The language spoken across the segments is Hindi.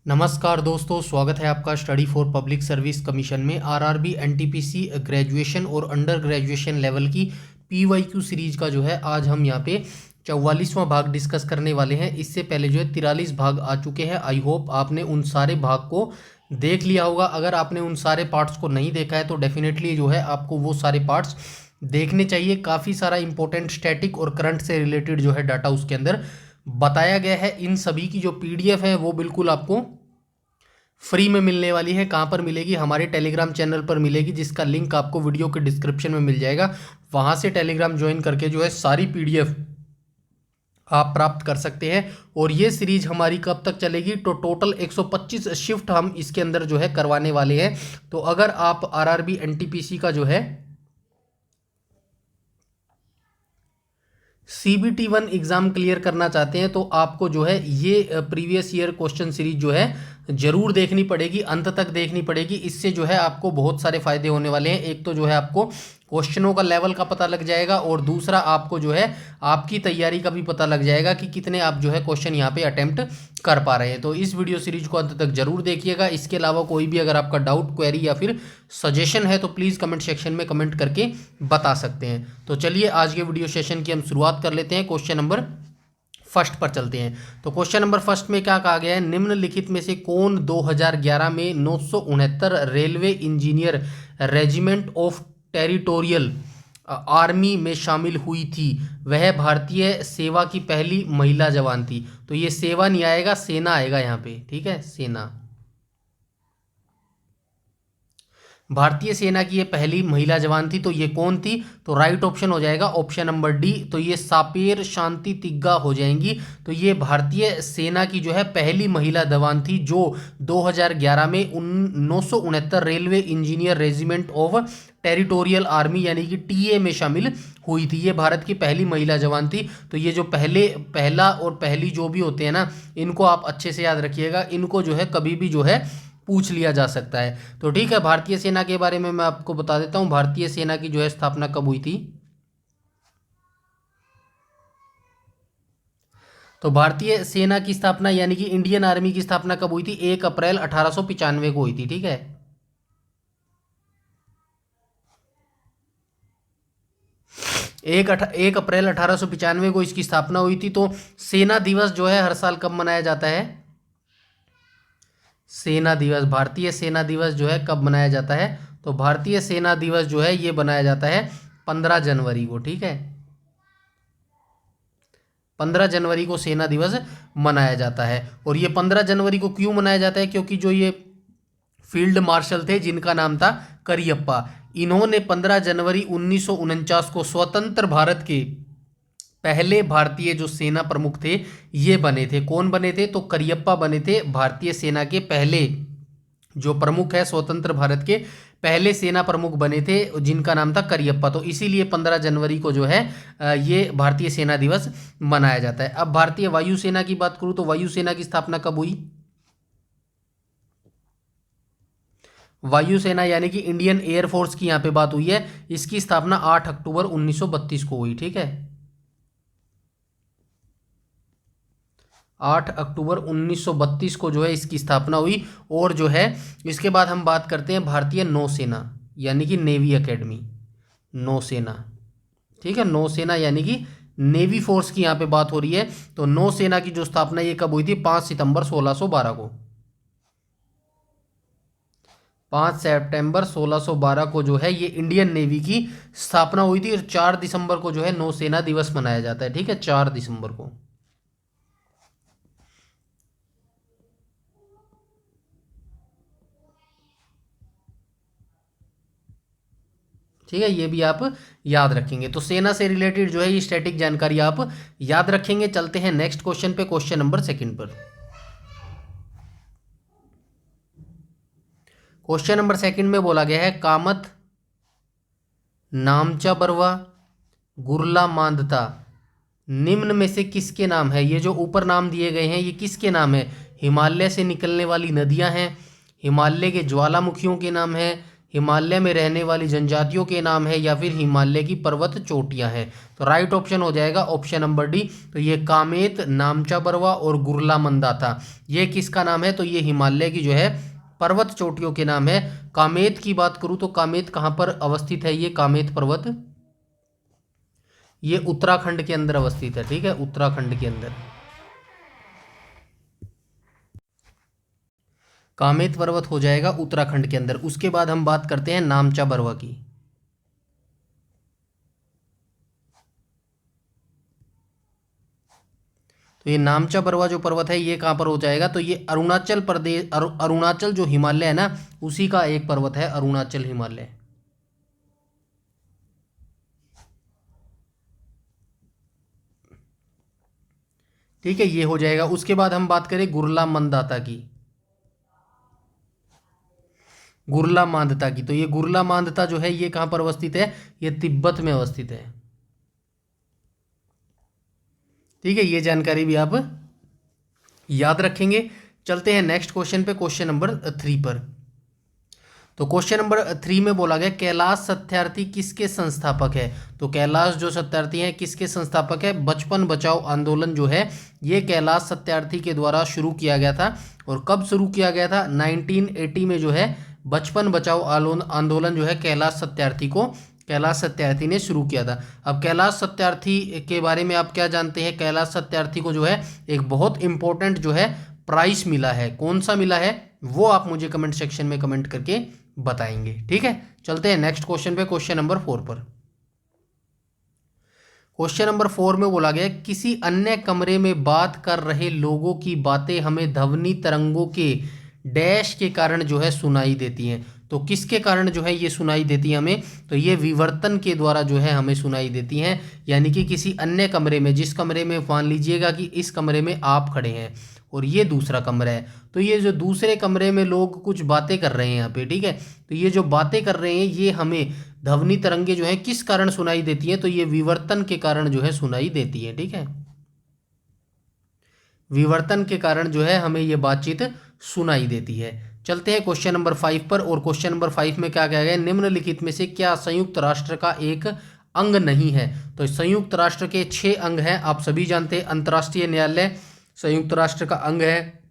नमस्कार दोस्तों, स्वागत है आपका study for public service commission में। आरआरबी एनटीपीसी ग्रेजुएशन और अंडर ग्रेजुएशन लेवल की पीवाईक्यू सीरीज का जो है आज हम यहाँ पे 44वां भाग डिस्कस करने वाले हैं। इससे पहले जो है 43 भाग आ चुके हैं। आई होप आपने उन सारे भाग को देख लिया होगा। अगर आपने उन सारे पार्ट्स को नहीं देखा है तो डेफिनेटली जो है आपको वो सारे पार्ट्स देखने चाहिए। काफ़ी सारा इंपॉर्टेंट स्टैटिक और करंट से रिलेटेड जो है डाटा उसके अंदर बताया गया है। इन सभी की जो पीडीएफ है वो बिल्कुल आपको फ्री में मिलने वाली है। कहाँ पर मिलेगी? हमारे टेलीग्राम चैनल पर मिलेगी, जिसका लिंक आपको वीडियो के डिस्क्रिप्शन में मिल जाएगा। वहाँ से टेलीग्राम ज्वाइन करके जो है सारी पीडीएफ आप प्राप्त कर सकते हैं। और ये सीरीज हमारी कब तक चलेगी? तो टोटल 125 शिफ्ट हम इसके अंदर जो है करवाने वाले हैं। तो अगर आप आरआरबी एनटीपीसी का जो है CBT 1 एग्ज़ाम क्लियर करना चाहते हैं तो आपको जो है ये प्रीवियस ईयर क्वेश्चन सीरीज जो है ज़रूर देखनी पड़ेगी, अंत तक देखनी पड़ेगी। इससे जो है आपको बहुत सारे फायदे होने वाले हैं। एक तो जो है आपको क्वेश्चनों का लेवल का पता लग जाएगा, और दूसरा आपको जो है आपकी तैयारी का भी पता लग जाएगा कि कितने आप जो है क्वेश्चन यहाँ पे अटेम्प्ट कर पा रहे हैं। तो इस वीडियो सीरीज को अंत तक जरूर देखिएगा। इसके अलावा कोई भी अगर आपका डाउट, क्वेरी या फिर सजेशन है तो प्लीज़ कमेंट सेक्शन में कमेंट करके बता सकते हैं। तो चलिए आज के वीडियो सेशन की हम शुरुआत कर लेते हैं। क्वेश्चन नंबर फर्स्ट पर चलते हैं। तो क्वेश्चन नंबर फर्स्ट में क्या कहा गया है? निम्नलिखित में से कौन 2011 में 969 railway engineer regiment of territorial army में शामिल हुई थी? वह भारतीय सेवा की पहली महिला जवान थी। तो ये सेवा नहीं आएगा, सेना आएगा यहाँ पे, ठीक है, सेना। भारतीय सेना की ये पहली महिला जवान थी। तो ये कौन थी? तो राइट ऑप्शन हो जाएगा ऑप्शन नंबर डी। तो ये सापेर शांति तिग्गा हो जाएंगी। तो ये भारतीय सेना की जो है पहली महिला जवान थी, जो 2011 में 969 railway engineer regiment of territorial army यानी कि टीए में शामिल हुई थी। ये भारत की पहली महिला जवान थी। तो ये जो पहला और पहली जो भी होते हैं ना, इनको आप अच्छे से याद रखिएगा। इनको जो है कभी भी जो है पूछ लिया जा सकता है। तो ठीक है, भारतीय सेना के बारे में मैं आपको बता देता हूं। भारतीय सेना की जो है स्थापना कब हुई थी? तो भारतीय सेना की स्थापना यानी कि इंडियन आर्मी की स्थापना कब हुई थी? 1 अप्रैल 1895 को हुई थी, ठीक है। एक अप्रैल 1895 को इसकी स्थापना हुई थी। तो सेना दिवस जो है हर साल कब मनाया जाता है? सेना दिवस, भारतीय सेना दिवस जो है कब मनाया जाता है? तो भारतीय सेना दिवस जो है ये बनाया जाता है 15 जनवरी को, ठीक है। 15 जनवरी को सेना दिवस मनाया जाता है। और ये 15 जनवरी को क्यों मनाया जाता है? क्योंकि जो ये फील्ड मार्शल थे जिनका नाम था करियप्पा, इन्होंने 15 जनवरी 1949 को स्वतंत्र भारत के पहले भारतीय जो सेना प्रमुख थे ये बने थे। कौन बने थे? तो करियप्पा बने थे भारतीय सेना के पहले जो प्रमुख है, स्वतंत्र भारत के पहले सेना प्रमुख बने थे, जिनका नाम था करियप्पा। तो इसीलिए 15 जनवरी को जो है ये भारतीय सेना दिवस मनाया जाता है। अब भारतीय वायुसेना की बात करूं तो वायुसेना की स्थापना कब हुई? वायुसेना यानी कि इंडियन एयरफोर्स की यहाँ पे बात हुई है। इसकी स्थापना 8 अक्टूबर 1932 को हुई, ठीक है। 8 अक्टूबर 1932 को जो है इसकी स्थापना हुई। और जो है इसके बाद हम बात करते हैं भारतीय नौसेना यानी कि नेवी एकेडमी, नौसेना, ठीक है। नौसेना यानी कि नेवी फोर्स की यहाँ पे बात हो रही है। तो नौसेना की जो स्थापना ये कब हुई थी? 5 सितंबर 1612 को। 5 सितंबर 1612 को जो है ये इंडियन नेवी की स्थापना हुई थी। और 4 दिसंबर को जो है नौसेना दिवस मनाया जाता है, ठीक है, 4 दिसंबर को। ठीक है, ये भी आप याद रखेंगे। तो सेना से रिलेटेड जो है ये स्टैटिक जानकारी आप याद रखेंगे। चलते हैं नेक्स्ट क्वेश्चन पे, क्वेश्चन नंबर सेकंड पर। क्वेश्चन नंबर सेकंड में बोला गया है कामत नामचा बरवा गुरला मांदता निम्न में से किसके नाम है? ये जो ऊपर नाम दिए गए हैं ये किसके नाम है? हिमालय से निकलने वाली नदियां हैं, हिमालय के ज्वालामुखियों के नाम है, हिमालय में रहने वाली जनजातियों के नाम है या फिर हिमालय की पर्वत चोटियां हैं? तो राइट ऑप्शन हो जाएगा ऑप्शन नंबर डी। तो ये कामेत, नामचा बरवा और गुरला मंदाता, ये किसका नाम है? तो ये हिमालय की जो है पर्वत चोटियों के नाम है। कामेत की बात करूं तो कामेत कहां पर अवस्थित है? ये कामेत पर्वत ये उत्तराखंड के अंदर अवस्थित है, ठीक है, उत्तराखंड के अंदर कामेत पर्वत हो जाएगा उत्तराखंड के अंदर। उसके बाद हम बात करते हैं नामचा बरवा की। तो ये नामचा बरवा जो पर्वत है ये कहाँ पर हो जाएगा? तो ये अरुणाचल प्रदेश, अरुणाचल जो हिमालय है ना, उसी का एक पर्वत है, अरुणाचल हिमालय। ठीक है, ये हो जाएगा। उसके बाद हम बात करें गुरला मंदाता की, गुरला मांदता की। तो ये गुरला मांदता जो है ये कहाँ पर अवस्थित है? ये तिब्बत में अवस्थित है। ठीक है, ये जानकारी भी आप याद रखेंगे। चलते हैं नेक्स्ट क्वेश्चन पे, क्वेश्चन नंबर 3 पर। तो क्वेश्चन नंबर 3 में बोला गया कैलाश सत्यार्थी किसके संस्थापक है? तो कैलाश जो सत्यार्थी हैं किसके संस्थापक है? बचपन बचाओ आंदोलन जो है ये कैलाश सत्यार्थी के द्वारा शुरू किया गया था। और कब शुरू किया गया था? 1980 में जो है बचपन बचाओ आंदोलन जो है कैलाश सत्यार्थी ने शुरू किया था। अब कैलाश सत्यार्थी के बारे में आप क्या जानते हैं? कैलाश सत्यार्थी को जो है एक बहुत इंपॉर्टेंट जो है प्राइज मिला है। कौन सा मिला है वो आप मुझे कमेंट सेक्शन में कमेंट करके बताएंगे। ठीक है, चलते हैं नेक्स्ट क्वेश्चन पे, क्वेश्चन नंबर 4 पर। क्वेश्चन नंबर 4 में बोला गया किसी अन्य कमरे में बात कर रहे लोगों की बातें हमें ध्वनि तरंगों के डैश के कारण जो है सुनाई देती हैं। तो किसके कारण जो है ये सुनाई देती है हमें? तो ये विवर्तन के द्वारा जो है हमें सुनाई देती हैं। यानी कि किसी अन्य कमरे में, जिस कमरे में मान लीजिएगा कि इस कमरे में आप खड़े हैं और ये दूसरा कमरा है, तो ये जो दूसरे कमरे में लोग कुछ बातें कर रहे हैं यहाँ पे, ठीक है, तो ये जो बातें कर रहे हैं ये हमें ध्वनि तरंगे जो है किस कारण सुनाई देती है? तो ये विवर्तन के कारण जो है सुनाई देती है। ठीक है, विवर्तन के कारण जो है हमें ये बातचीत सुनाई देती है। चलते हैं क्वेश्चन नंबर 5 पर। और क्वेश्चन नंबर 5 में क्या कहा गया? निम्नलिखित में से क्या संयुक्त राष्ट्र का एक अंग नहीं है? तो संयुक्त राष्ट्र के 6 अंग हैं, आप सभी जानते हैं। अंतर्राष्ट्रीय न्यायालय संयुक्त राष्ट्र का अंग है,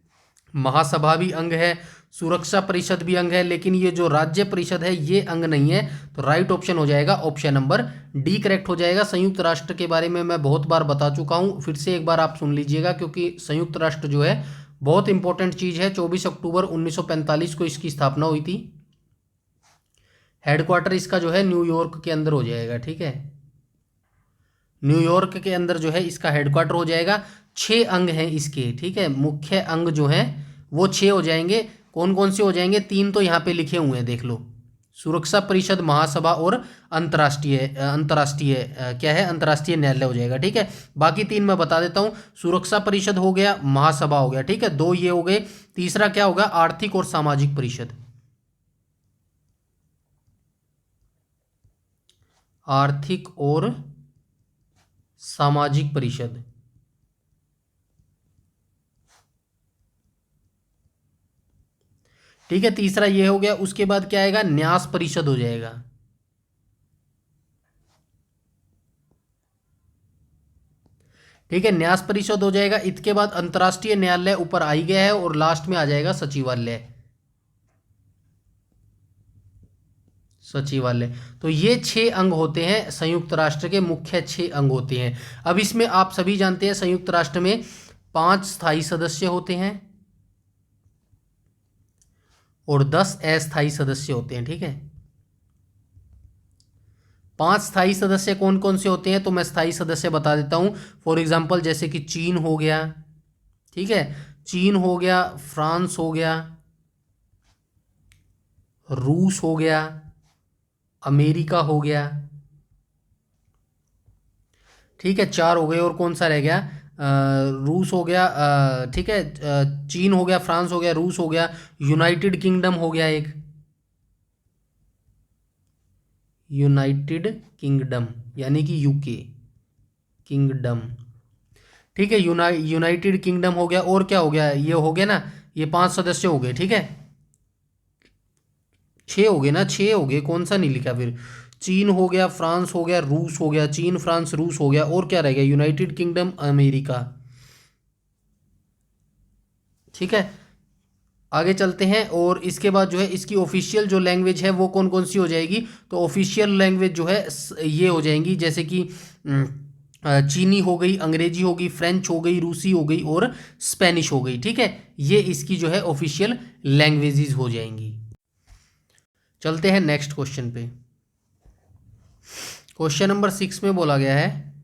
महासभा भी अंग है, सुरक्षा परिषद भी अंग है, लेकिन ये जो राज्य परिषद है ये अंग नहीं है। तो राइट ऑप्शन हो जाएगा ऑप्शन नंबर डी करेक्ट हो जाएगा। संयुक्त राष्ट्र के बारे में मैं बहुत बार बता चुका हूँ, फिर से एक बार आप सुन लीजिएगा, क्योंकि संयुक्त राष्ट्र जो है बहुत इंपॉर्टेंट चीज़ है। 24 अक्टूबर 1945 को इसकी स्थापना हुई थी। हेडक्वार्टर इसका जो है न्यूयॉर्क के अंदर हो जाएगा। ठीक है, न्यूयॉर्क के अंदर जो है इसका हेडक्वार्टर हो जाएगा। 6 अंग हैं इसके, ठीक है, मुख्य अंग जो हैं वो 6 हो जाएंगे। कौन कौन से हो जाएंगे? 3 तो यहाँ पे लिखे हुए हैं, देख लो, सुरक्षा परिषद, महासभा और अंतर्राष्ट्रीय क्या है? अंतर्राष्ट्रीय न्यायालय हो जाएगा। ठीक है, बाकी 3 मैं बता देता हूँ। सुरक्षा परिषद हो गया, महासभा हो गया, ठीक है, 2 ये हो गए। तीसरा क्या होगा? आर्थिक और सामाजिक परिषद, आर्थिक और सामाजिक परिषद। ठीक है, तीसरा ये हो गया। उसके बाद क्या आएगा? न्यास परिषद हो जाएगा। ठीक है, न्यास परिषद हो जाएगा। इसके बाद अंतर्राष्ट्रीय न्यायालय ऊपर आ ही गया है, और लास्ट में आ जाएगा सचिवालय, सचिवालय। तो ये 6 अंग होते हैं संयुक्त राष्ट्र के, मुख्य 6 अंग होते हैं। अब इसमें आप सभी जानते हैं संयुक्त राष्ट्र में 5 स्थायी सदस्य होते हैं और 10 अस्थायी सदस्य होते हैं। ठीक है, 5 स्थायी सदस्य कौन कौन से होते हैं? तो मैं स्थायी सदस्य बता देता हूं। फॉर एग्जांपल जैसे कि चीन हो गया, ठीक है, चीन हो गया, फ्रांस हो गया, रूस हो गया, अमेरिका हो गया। ठीक है, 4 हो गए। और कौन सा रह गया? रूस हो गया, ठीक है, चीन हो गया, फ्रांस हो गया, रूस हो गया, यूनाइटेड किंगडम हो गया एक, यूनाइटेड किंगडम यानी कि यूके किंगडम। ठीक है, यूनाइटेड किंगडम हो गया। और क्या हो गया? ये हो गया ना, ये 5 सदस्य हो गए। ठीक है, छः हो गए ना, छः हो गए, कौन सा नहीं लिखा फिर? चीन हो गया, फ्रांस हो गया, रूस हो गया, चीन फ्रांस रूस हो गया, और क्या रह गया? United kingdom America. ठीक है, आगे चलते हैं। और इसके बाद जो है इसकी ऑफिशियल जो लैंग्वेज है वो कौन कौन सी हो जाएगी? तो ऑफिशियल लैंग्वेज जो है ये हो जाएंगी, जैसे कि चीनी हो गई, अंग्रेजी हो गई, फ्रेंच हो गई, रूसी हो गई, और स्पेनिश हो गई। ठीक है, ये इसकी जो है ऑफिशियल लैंग्वेजेस हो जाएंगी। चलते हैं नेक्स्ट क्वेश्चन पे। क्वेश्चन नंबर 6 में बोला गया है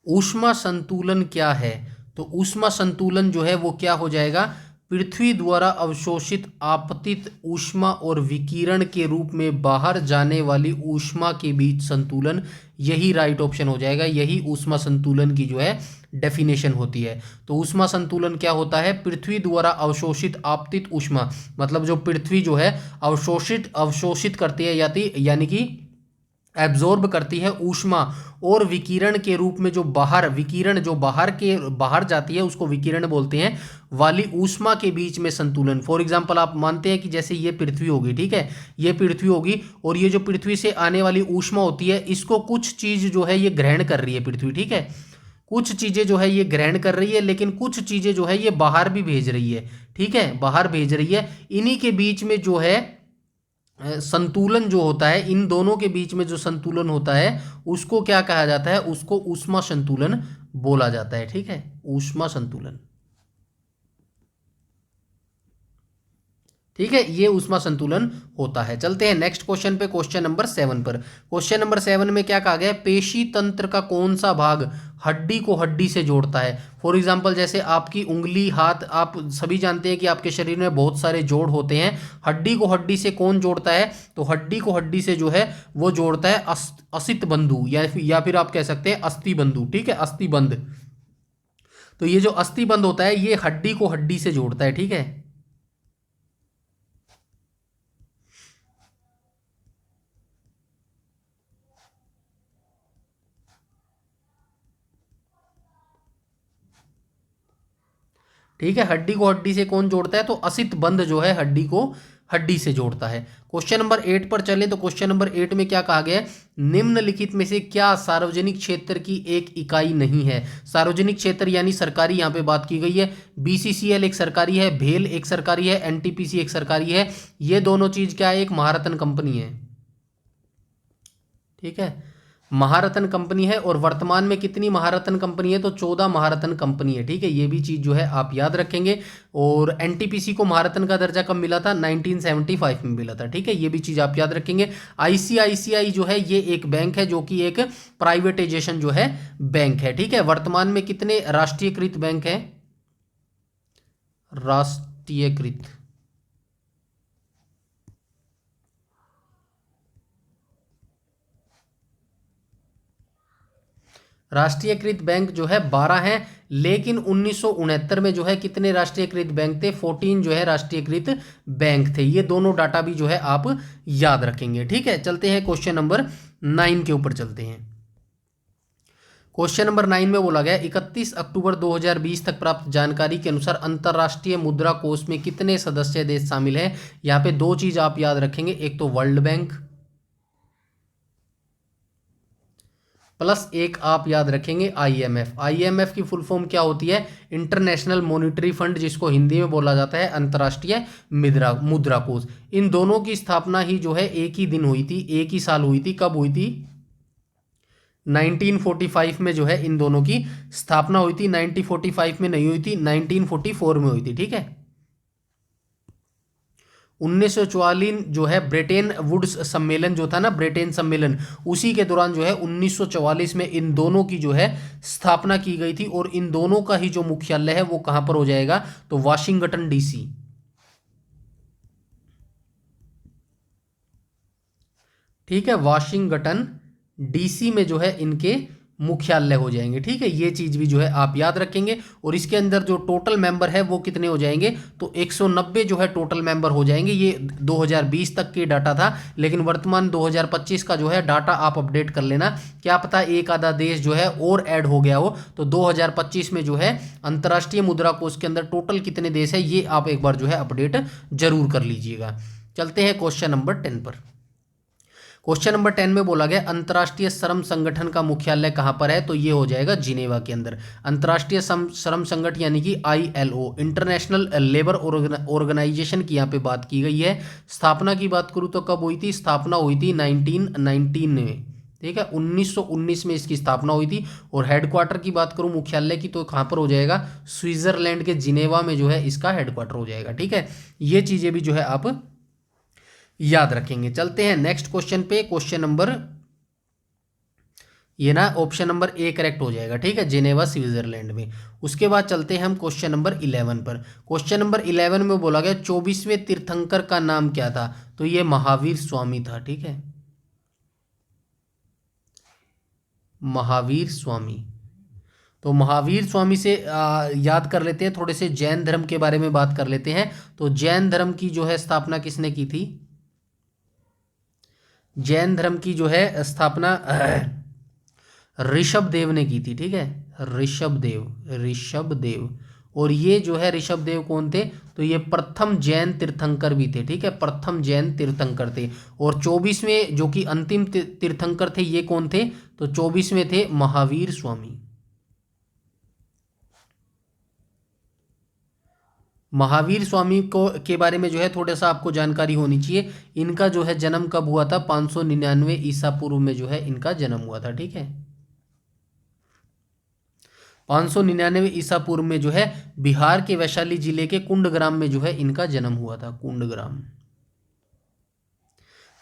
ऊष्मा संतुलन क्या है? तो ऊष्मा संतुलन जो है वो क्या हो जाएगा? पृथ्वी द्वारा अवशोषित आपतित ऊष्मा और विकिरण के रूप में बाहर जाने वाली ऊष्मा के बीच संतुलन, यही राइट ऑप्शन हो जाएगा। यही ऊष्मा संतुलन की जो है डेफिनेशन होती है। तो ऊष्मा संतुलन क्या होता है? पृथ्वी द्वारा अवशोषित आपतित ऊष्मा, मतलब जो पृथ्वी जो है अवशोषित करती है, यानी कि एब्जॉर्ब करती है ऊष्मा, और विकिरण के रूप में जो बाहर जाती है उसको विकिरण बोलते हैं, वाली ऊष्मा के बीच में संतुलन। फॉर एग्जांपल आप मानते हैं कि जैसे ये पृथ्वी होगी, ठीक है, ये पृथ्वी होगी, और ये जो पृथ्वी से आने वाली ऊष्मा होती है इसको कुछ चीज जो है ये ग्रहण कर रही है पृथ्वी, ठीक है, कुछ चीजें जो है ये ग्रहण कर रही है, लेकिन कुछ चीजें जो है ये बाहर भी भेज रही है। ठीक है, बाहर भेज रही है। इन्हीं के बीच में जो है संतुलन जो होता है, इन दोनों के बीच में जो संतुलन होता है उसको क्या कहा जाता है? उसको ऊष्मा संतुलन बोला जाता है। ठीक है, ऊष्मा संतुलन। ठीक है, ये ऊष्मा संतुलन होता है। चलते हैं नेक्स्ट क्वेश्चन पे, क्वेश्चन नंबर 7 पर। क्वेश्चन नंबर 7 में क्या कहा गया है? पेशी तंत्र का कौन सा भाग हड्डी को हड्डी से जोड़ता है? फॉर एग्जाम्पल जैसे आपकी उंगली, हाथ, आप सभी जानते हैं कि आपके शरीर में बहुत सारे जोड़ होते हैं। हड्डी को हड्डी से कौन जोड़ता है? तो हड्डी को हड्डी से जो है वो जोड़ता है असित बंधु, या फिर आप कह सकते हैं अस्थि बंधु। ठीक है, अस्थि बंध। तो ये जो अस्थि बंध होता है ये हड्डी को हड्डी से जोड़ता है। ठीक है, ठीक है, हड्डी को हड्डी से कौन जोड़ता है? तो असित बंध जो है हड्डी को हड्डी से जोड़ता है। क्वेश्चन नंबर 8 पर चलें तो क्वेश्चन नंबर 8 में क्या कहा गया है? निम्नलिखित में से क्या सार्वजनिक क्षेत्र की एक इकाई नहीं है? सार्वजनिक क्षेत्र यानी सरकारी यहाँ पे बात की गई है। बीसीसीएल एक सरकारी है, भेल एक सरकारी है, एनटीपीसी एक सरकारी है। ये दोनों चीज क्या है? एक महारत्न कंपनी है। ठीक है, महारत्न कंपनी है। और वर्तमान में कितनी महारत्न कंपनी है? तो 14 महारत्न कंपनी है। ठीक है, ये भी चीज़ जो है आप याद रखेंगे। और एनटीपीसी को महारत्न का दर्जा कब मिला था? 1975 में मिला था। ठीक है, ये भी चीज़ आप याद रखेंगे। आईसीआईसीआई जो है ये एक बैंक है जो कि एक प्राइवेटाइजेशन जो है बैंक है। ठीक है, वर्तमान में कितने राष्ट्रीयकृत बैंक है? राष्ट्रीयकृत राष्ट्रीयकृत बैंक जो है 12 हैं, लेकिन 1969 में जो है कितने राष्ट्रीयकृत बैंक थे? 14 जो है राष्ट्रीयकृत बैंक थे। ये दोनों डाटा भी जो है आप याद रखेंगे। ठीक है, चलते हैं क्वेश्चन नंबर 9 के ऊपर चलते हैं। क्वेश्चन नंबर 9 में बोला गया 31 अक्टूबर 2020 तक प्राप्त जानकारी के अनुसार अंतर्राष्ट्रीय मुद्रा कोष में कितने सदस्य देश शामिल हैं? यहाँ पे दो चीज आप याद रखेंगे, एक तो वर्ल्ड बैंक, प्लस एक आप याद रखेंगे आईएमएफ। आईएमएफ की फुल फॉर्म क्या होती है? इंटरनेशनल मॉनिटरी फंड, जिसको हिंदी में बोला जाता है अंतर्राष्ट्रीय मुद्रा कोष। इन दोनों की स्थापना ही जो है एक ही दिन हुई थी, एक ही साल हुई थी। कब हुई थी? 1945 में जो है इन दोनों की स्थापना हुई थी। 1945 में नहीं हुई थी, 1944 में हुई थी। ठीक है, 1944 जो है ब्रिटेन वुड्स सम्मेलन जो था ना, ब्रिटेन सम्मेलन, उसी के दौरान जो है 1944 में इन दोनों की जो है स्थापना की गई थी। और इन दोनों का ही जो मुख्यालय है वो कहां पर हो जाएगा? तो वाशिंगटन डीसी। ठीक है, वाशिंगटन डीसी में जो है इनके मुख्यालय हो जाएंगे। ठीक है, ये चीज़ भी जो है आप याद रखेंगे। और इसके अंदर जो टोटल मेंबर है वो कितने हो जाएंगे, तो 190 जो है टोटल मेंबर हो जाएंगे। ये 2020 तक की डाटा था, लेकिन वर्तमान 2025 का जो है डाटा आप अपडेट कर लेना, क्या पता एक आधा देश जो है और ऐड हो गया हो। तो 2025 में जो है अंतर्राष्ट्रीय मुद्रा कोष के अंदर टोटल कितने देश है ये आप एक बार जो है अपडेट जरूर कर लीजिएगा। चलते हैं क्वेश्चन नंबर 10 पर। क्वेश्चन नंबर 10 में बोला गया अंतर्राष्ट्रीय श्रम संगठन का मुख्यालय कहाँ पर है, तो ये हो जाएगा जिनेवा के अंदर। अंतर्राष्ट्रीय श्रम संगठन यानी कि ILO, इंटरनेशनल लेबर ऑर्गेनाइजेशन की यहाँ पे बात की गई है। स्थापना की बात करूँ तो कब हुई थी, स्थापना हुई थी 1919 में। ठीक है, 1919 में इसकी स्थापना हुई थी। और हेडक्वार्टर की बात करूं मुख्यालय की, तो कहाँ पर हो जाएगा, स्विट्जरलैंड के जिनेवा में जो है इसका हेडक्वार्टर हो जाएगा। ठीक है, ये चीज़ें भी जो है आप याद रखेंगे। चलते हैं नेक्स्ट क्वेश्चन पे। क्वेश्चन नंबर, ये ना ऑप्शन नंबर ए करेक्ट हो जाएगा। ठीक है, जिनेवा स्विट्जरलैंड में। उसके बाद चलते हैं हम क्वेश्चन नंबर 11 पर। क्वेश्चन नंबर 11 में बोला गया 24वें तीर्थंकर का नाम क्या था, तो ये महावीर स्वामी था। ठीक है, महावीर स्वामी। तो महावीर स्वामी से याद कर लेते हैं, थोड़े से जैन धर्म के बारे में बात कर लेते हैं। तो जैन धर्म की जो है स्थापना किसने की थी, जैन धर्म की जो है स्थापना ऋषभ देव ने की थी। ठीक है, ऋषभ देव। और ये जो है ऋषभ देव कौन थे, तो ये प्रथम जैन तीर्थंकर भी थे। ठीक है, प्रथम जैन तीर्थंकर थे। और 24वें जो कि अंतिम तीर्थंकर थे ये कौन थे, तो 24वें थे महावीर स्वामी। महावीर स्वामी को के बारे में जो है थोड़ा सा आपको जानकारी होनी चाहिए। इनका जो है जन्म कब हुआ था, 599 ईसा पूर्व में जो है इनका जन्म हुआ था। ठीक है, 599 ईसा पूर्व में जो है बिहार के वैशाली जिले के कुंडग्राम में जो है इनका जन्म हुआ था, कुंडग्राम।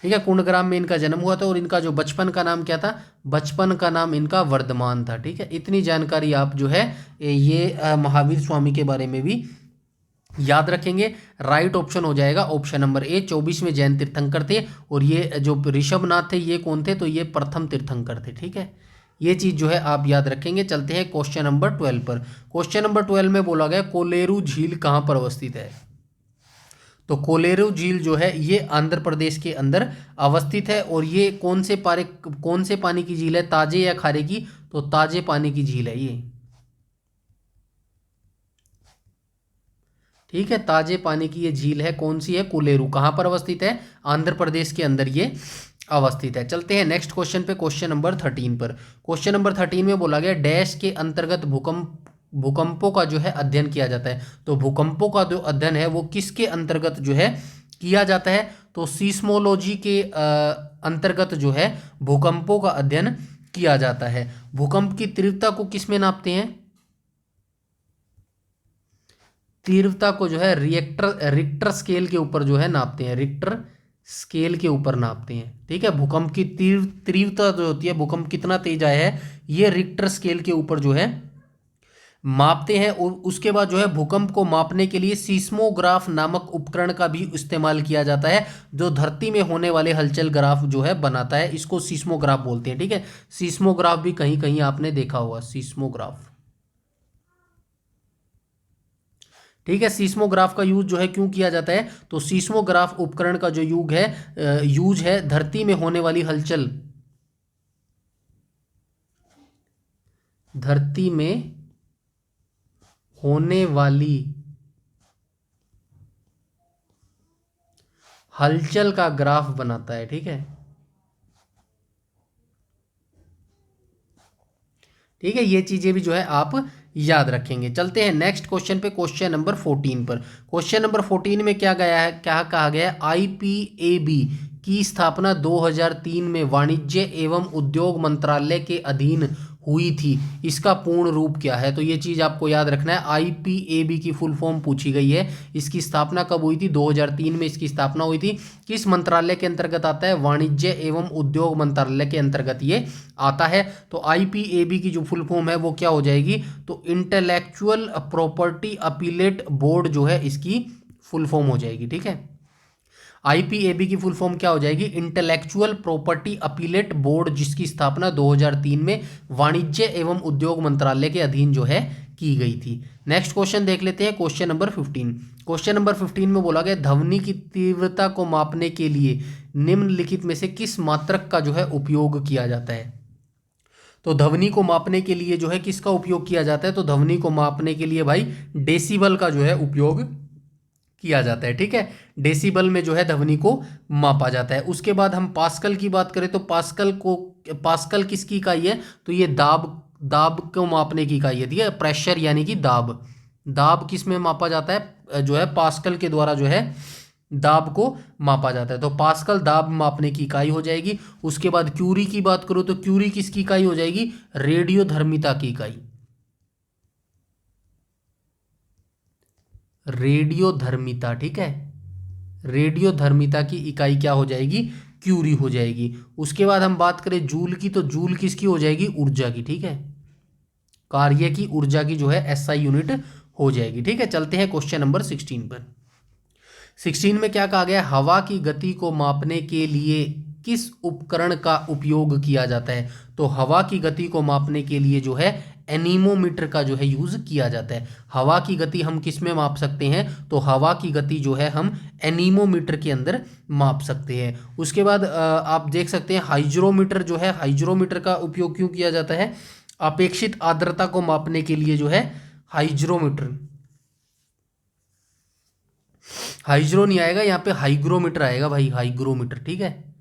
ठीक है, कुंडग्राम में इनका जन्म हुआ था। और इनका जो बचपन का नाम क्या था, बचपन का नाम इनका वर्धमान था। ठीक है, इतनी जानकारी आप जो है ये महावीर स्वामी के बारे में भी याद रखेंगे। राइट ऑप्शन हो जाएगा ऑप्शन नंबर ए, 24वें जैन तीर्थंकर थे। और ये जो ऋषभनाथ थे ये कौन थे, तो ये प्रथम तीर्थंकर थे। ठीक है, ये चीज जो है आप याद रखेंगे। चलते हैं क्वेश्चन नंबर 12 पर। क्वेश्चन नंबर 12 में बोला गया कोलेरू झील कहाँ पर अवस्थित है, तो कोलेरू झील जो है ये आंध्र प्रदेश के अंदर अवस्थित है। और ये कौन से पानी की झील है, ताजे या खारे की, तो ताजे पानी की झील है ये। ठीक है, ताजे पानी की ये झील है, कौन सी है, कोलेरू। कहाँ पर अवस्थित है, आंध्र प्रदेश के अंदर ये अवस्थित है। चलते हैं नेक्स्ट क्वेश्चन पे, क्वेश्चन नंबर 13 पर। क्वेश्चन नंबर 13 में बोला गया डैश के अंतर्गत भूकंपों का जो है अध्ययन किया जाता है। तो भूकंपों का जो अध्ययन है वो किसके अंतर्गत जो है किया जाता है, तो सीस्मोलॉजी के अंतर्गत जो है भूकंपों का अध्ययन किया जाता है। भूकंप की तीव्रता को किस में नापते हैं, तीव्रता को जो है रिक्टर स्केल के ऊपर जो है नापते हैं, रिक्टर स्केल के ऊपर नापते हैं। ठीक है, भूकंप की तीव्रता जो होती है, भूकंप कितना तेज आया है, ये रिक्टर स्केल के ऊपर जो है मापते हैं। और उसके बाद जो है भूकंप को मापने के लिए सीस्मोग्राफ नामक उपकरण का भी इस्तेमाल किया जाता है, जो धरती में होने वाले हलचल ग्राफ जो है बनाता है, इसको सीस्मोग्राफ बोलते हैं। ठीक है, सीस्मोग्राफ भी कहीं कहीं आपने देखा होगा, सीस्मोग्राफ। ठीक है, सीस्मोग्राफ का यूज जो है क्यों किया जाता है, तो सीस्मोग्राफ उपकरण का जो यूज है धरती में होने वाली हलचल, धरती में होने वाली हलचल का ग्राफ बनाता है। ठीक है, ठीक है, ये चीजें भी जो है आप याद रखेंगे। चलते हैं नेक्स्ट क्वेश्चन पे, क्वेश्चन नंबर 14 पर। क्वेश्चन नंबर 14 में क्या गया है, क्या कहा गया है, IPAB की स्थापना 2003 में वाणिज्य एवं उद्योग मंत्रालय के अधीन हुई थी, इसका पूर्ण रूप क्या है, तो ये चीज आपको याद रखना है। IPAB की फुल फॉर्म पूछी गई है, इसकी स्थापना कब हुई थी, 2003 में इसकी स्थापना हुई थी। किस मंत्रालय के अंतर्गत आता है, वाणिज्य एवं उद्योग मंत्रालय के अंतर्गत ये आता है। तो IPAB की जो फुल फॉर्म है वो क्या हो जाएगी, तो इंटेलेक्चुअल प्रॉपर्टी अपीलेट बोर्ड जो है इसकी फुल फॉर्म हो जाएगी। ठीक है, आईपीएबी की फुल फॉर्म क्या हो जाएगी? इंटेलेक्चुअल प्रॉपर्टी अपीलेट बोर्ड, जिसकी स्थापना 2003 में वाणिज्य एवं उद्योग मंत्रालय के अधीन जो है की गई थी। नेक्स्ट क्वेश्चन देख लेते हैं, क्वेश्चन नंबर 15। क्वेश्चन नंबर 15 में बोला गया ध्वनि की तीव्रता को मापने के लिए निम्नलिखित में से किस मात्रक का जो है उपयोग किया जाता है? तो ध्वनि को मापने के लिए जो है किसका उपयोग किया जाता है? तो ध्वनि को मापने के लिए भाई डेसिबल का जो है उपयोग किया जाता है। ठीक है, डेसिबल में जो है ध्वनि को मापा जाता है। उसके बाद हम पास्कल की बात करें तो पास्कल किसकी इकाई है? तो ये दाब को मापने की इकाई है। ठीक है, प्रेशर यानी कि दाब किस में मापा जाता है? जो है पास्कल के द्वारा जो है दाब को मापा जाता है। तो पास्कल दाब मापने की इकाई हो जाएगी। उसके बाद क्यूरी की बात करो तो क्यूरी किसकी इकाई हो जाएगी? रेडियोधर्मिता की इकाई। रेडियोधर्मिता, ठीक है, रेडियोधर्मिता की इकाई क्या हो जाएगी? क्यूरी हो जाएगी। उसके बाद हम बात करें जूल की, तो जूल किसकी हो जाएगी? ऊर्जा की। ठीक है, कार्य की ऊर्जा की जो है एसआई यूनिट हो जाएगी। ठीक है, चलते हैं क्वेश्चन नंबर 16 पर। 16 में क्या कहा गया? हवा की गति को मापने के लिए किस उपकरण का उपयोग किया जाता है? तो हवा की गति को मापने के लिए जो है एनीमोमीटर का जो है यूज किया जाता है। हवा की गति हम किस में माप सकते हैं? तो हवा की गति जो है हम एनीमोमीटर के अंदर माप सकते हैं। उसके बाद आप देख सकते हैं हाइग्रोमीटर जो है, हाइग्रोमीटर का उपयोग क्यों किया जाता है? अपेक्षित आर्द्रता को मापने के लिए जो है हाइग्रो नहीं आएगा यहाँ पे, हाइग्रोमीटर आएगा भाई, हाइग्रोमीटर। ठीक है,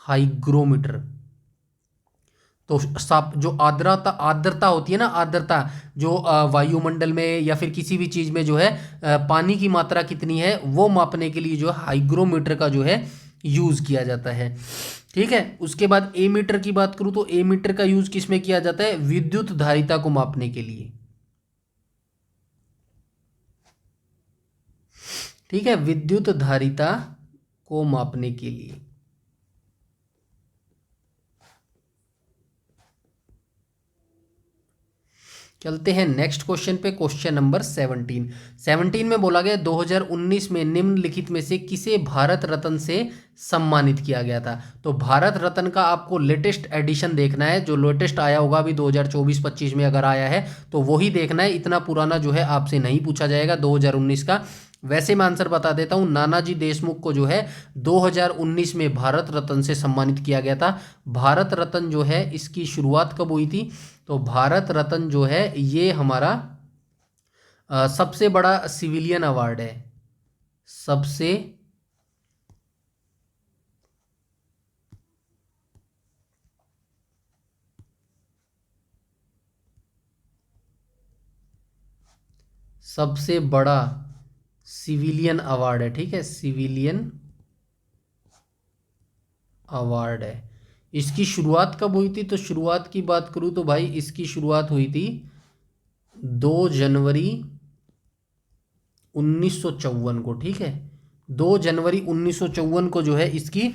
हाइग्रोमीटर। तो जो आर्द्रता होती है ना, आर्द्रता जो वायुमंडल में या फिर किसी भी चीज में जो है पानी की मात्रा कितनी है वो मापने के लिए जो है हाइग्रोमीटर का जो है यूज किया जाता है। ठीक है, उसके बाद ए मीटर की बात करूं तो ए मीटर का यूज किस में किया जाता है? विद्युत धारिता को मापने के लिए। ठीक है, विद्युत धारिता को मापने के लिए। चलते हैं नेक्स्ट क्वेश्चन पे, क्वेश्चन नंबर 17 में बोला गया 2019 में निम्नलिखित में से किसे भारत रत्न से सम्मानित किया गया था? तो भारत रत्न का आपको लेटेस्ट एडिशन देखना है, जो लेटेस्ट आया होगा अभी 2024-25 में अगर आया है तो वही देखना है। इतना पुराना जो है आपसे नहीं पूछा जाएगा 2019 का। वैसे मैं आंसर बता देता हूँ, नानाजी देशमुख को जो है 2019 में भारत रत्न से सम्मानित किया गया था। भारत रत्न जो है इसकी शुरुआत कब हुई थी? तो भारत रत्न जो है ये हमारा सबसे बड़ा सिविलियन अवार्ड है, सबसे बड़ा सिविलियन अवार्ड है। ठीक है, सिविलियन अवार्ड है। इसकी शुरुआत कब हुई थी? तो शुरुआत की बात करूं तो भाई इसकी शुरुआत हुई थी 2 जनवरी 1954 को। ठीक है, 2 जनवरी 1954 को जो है इसकी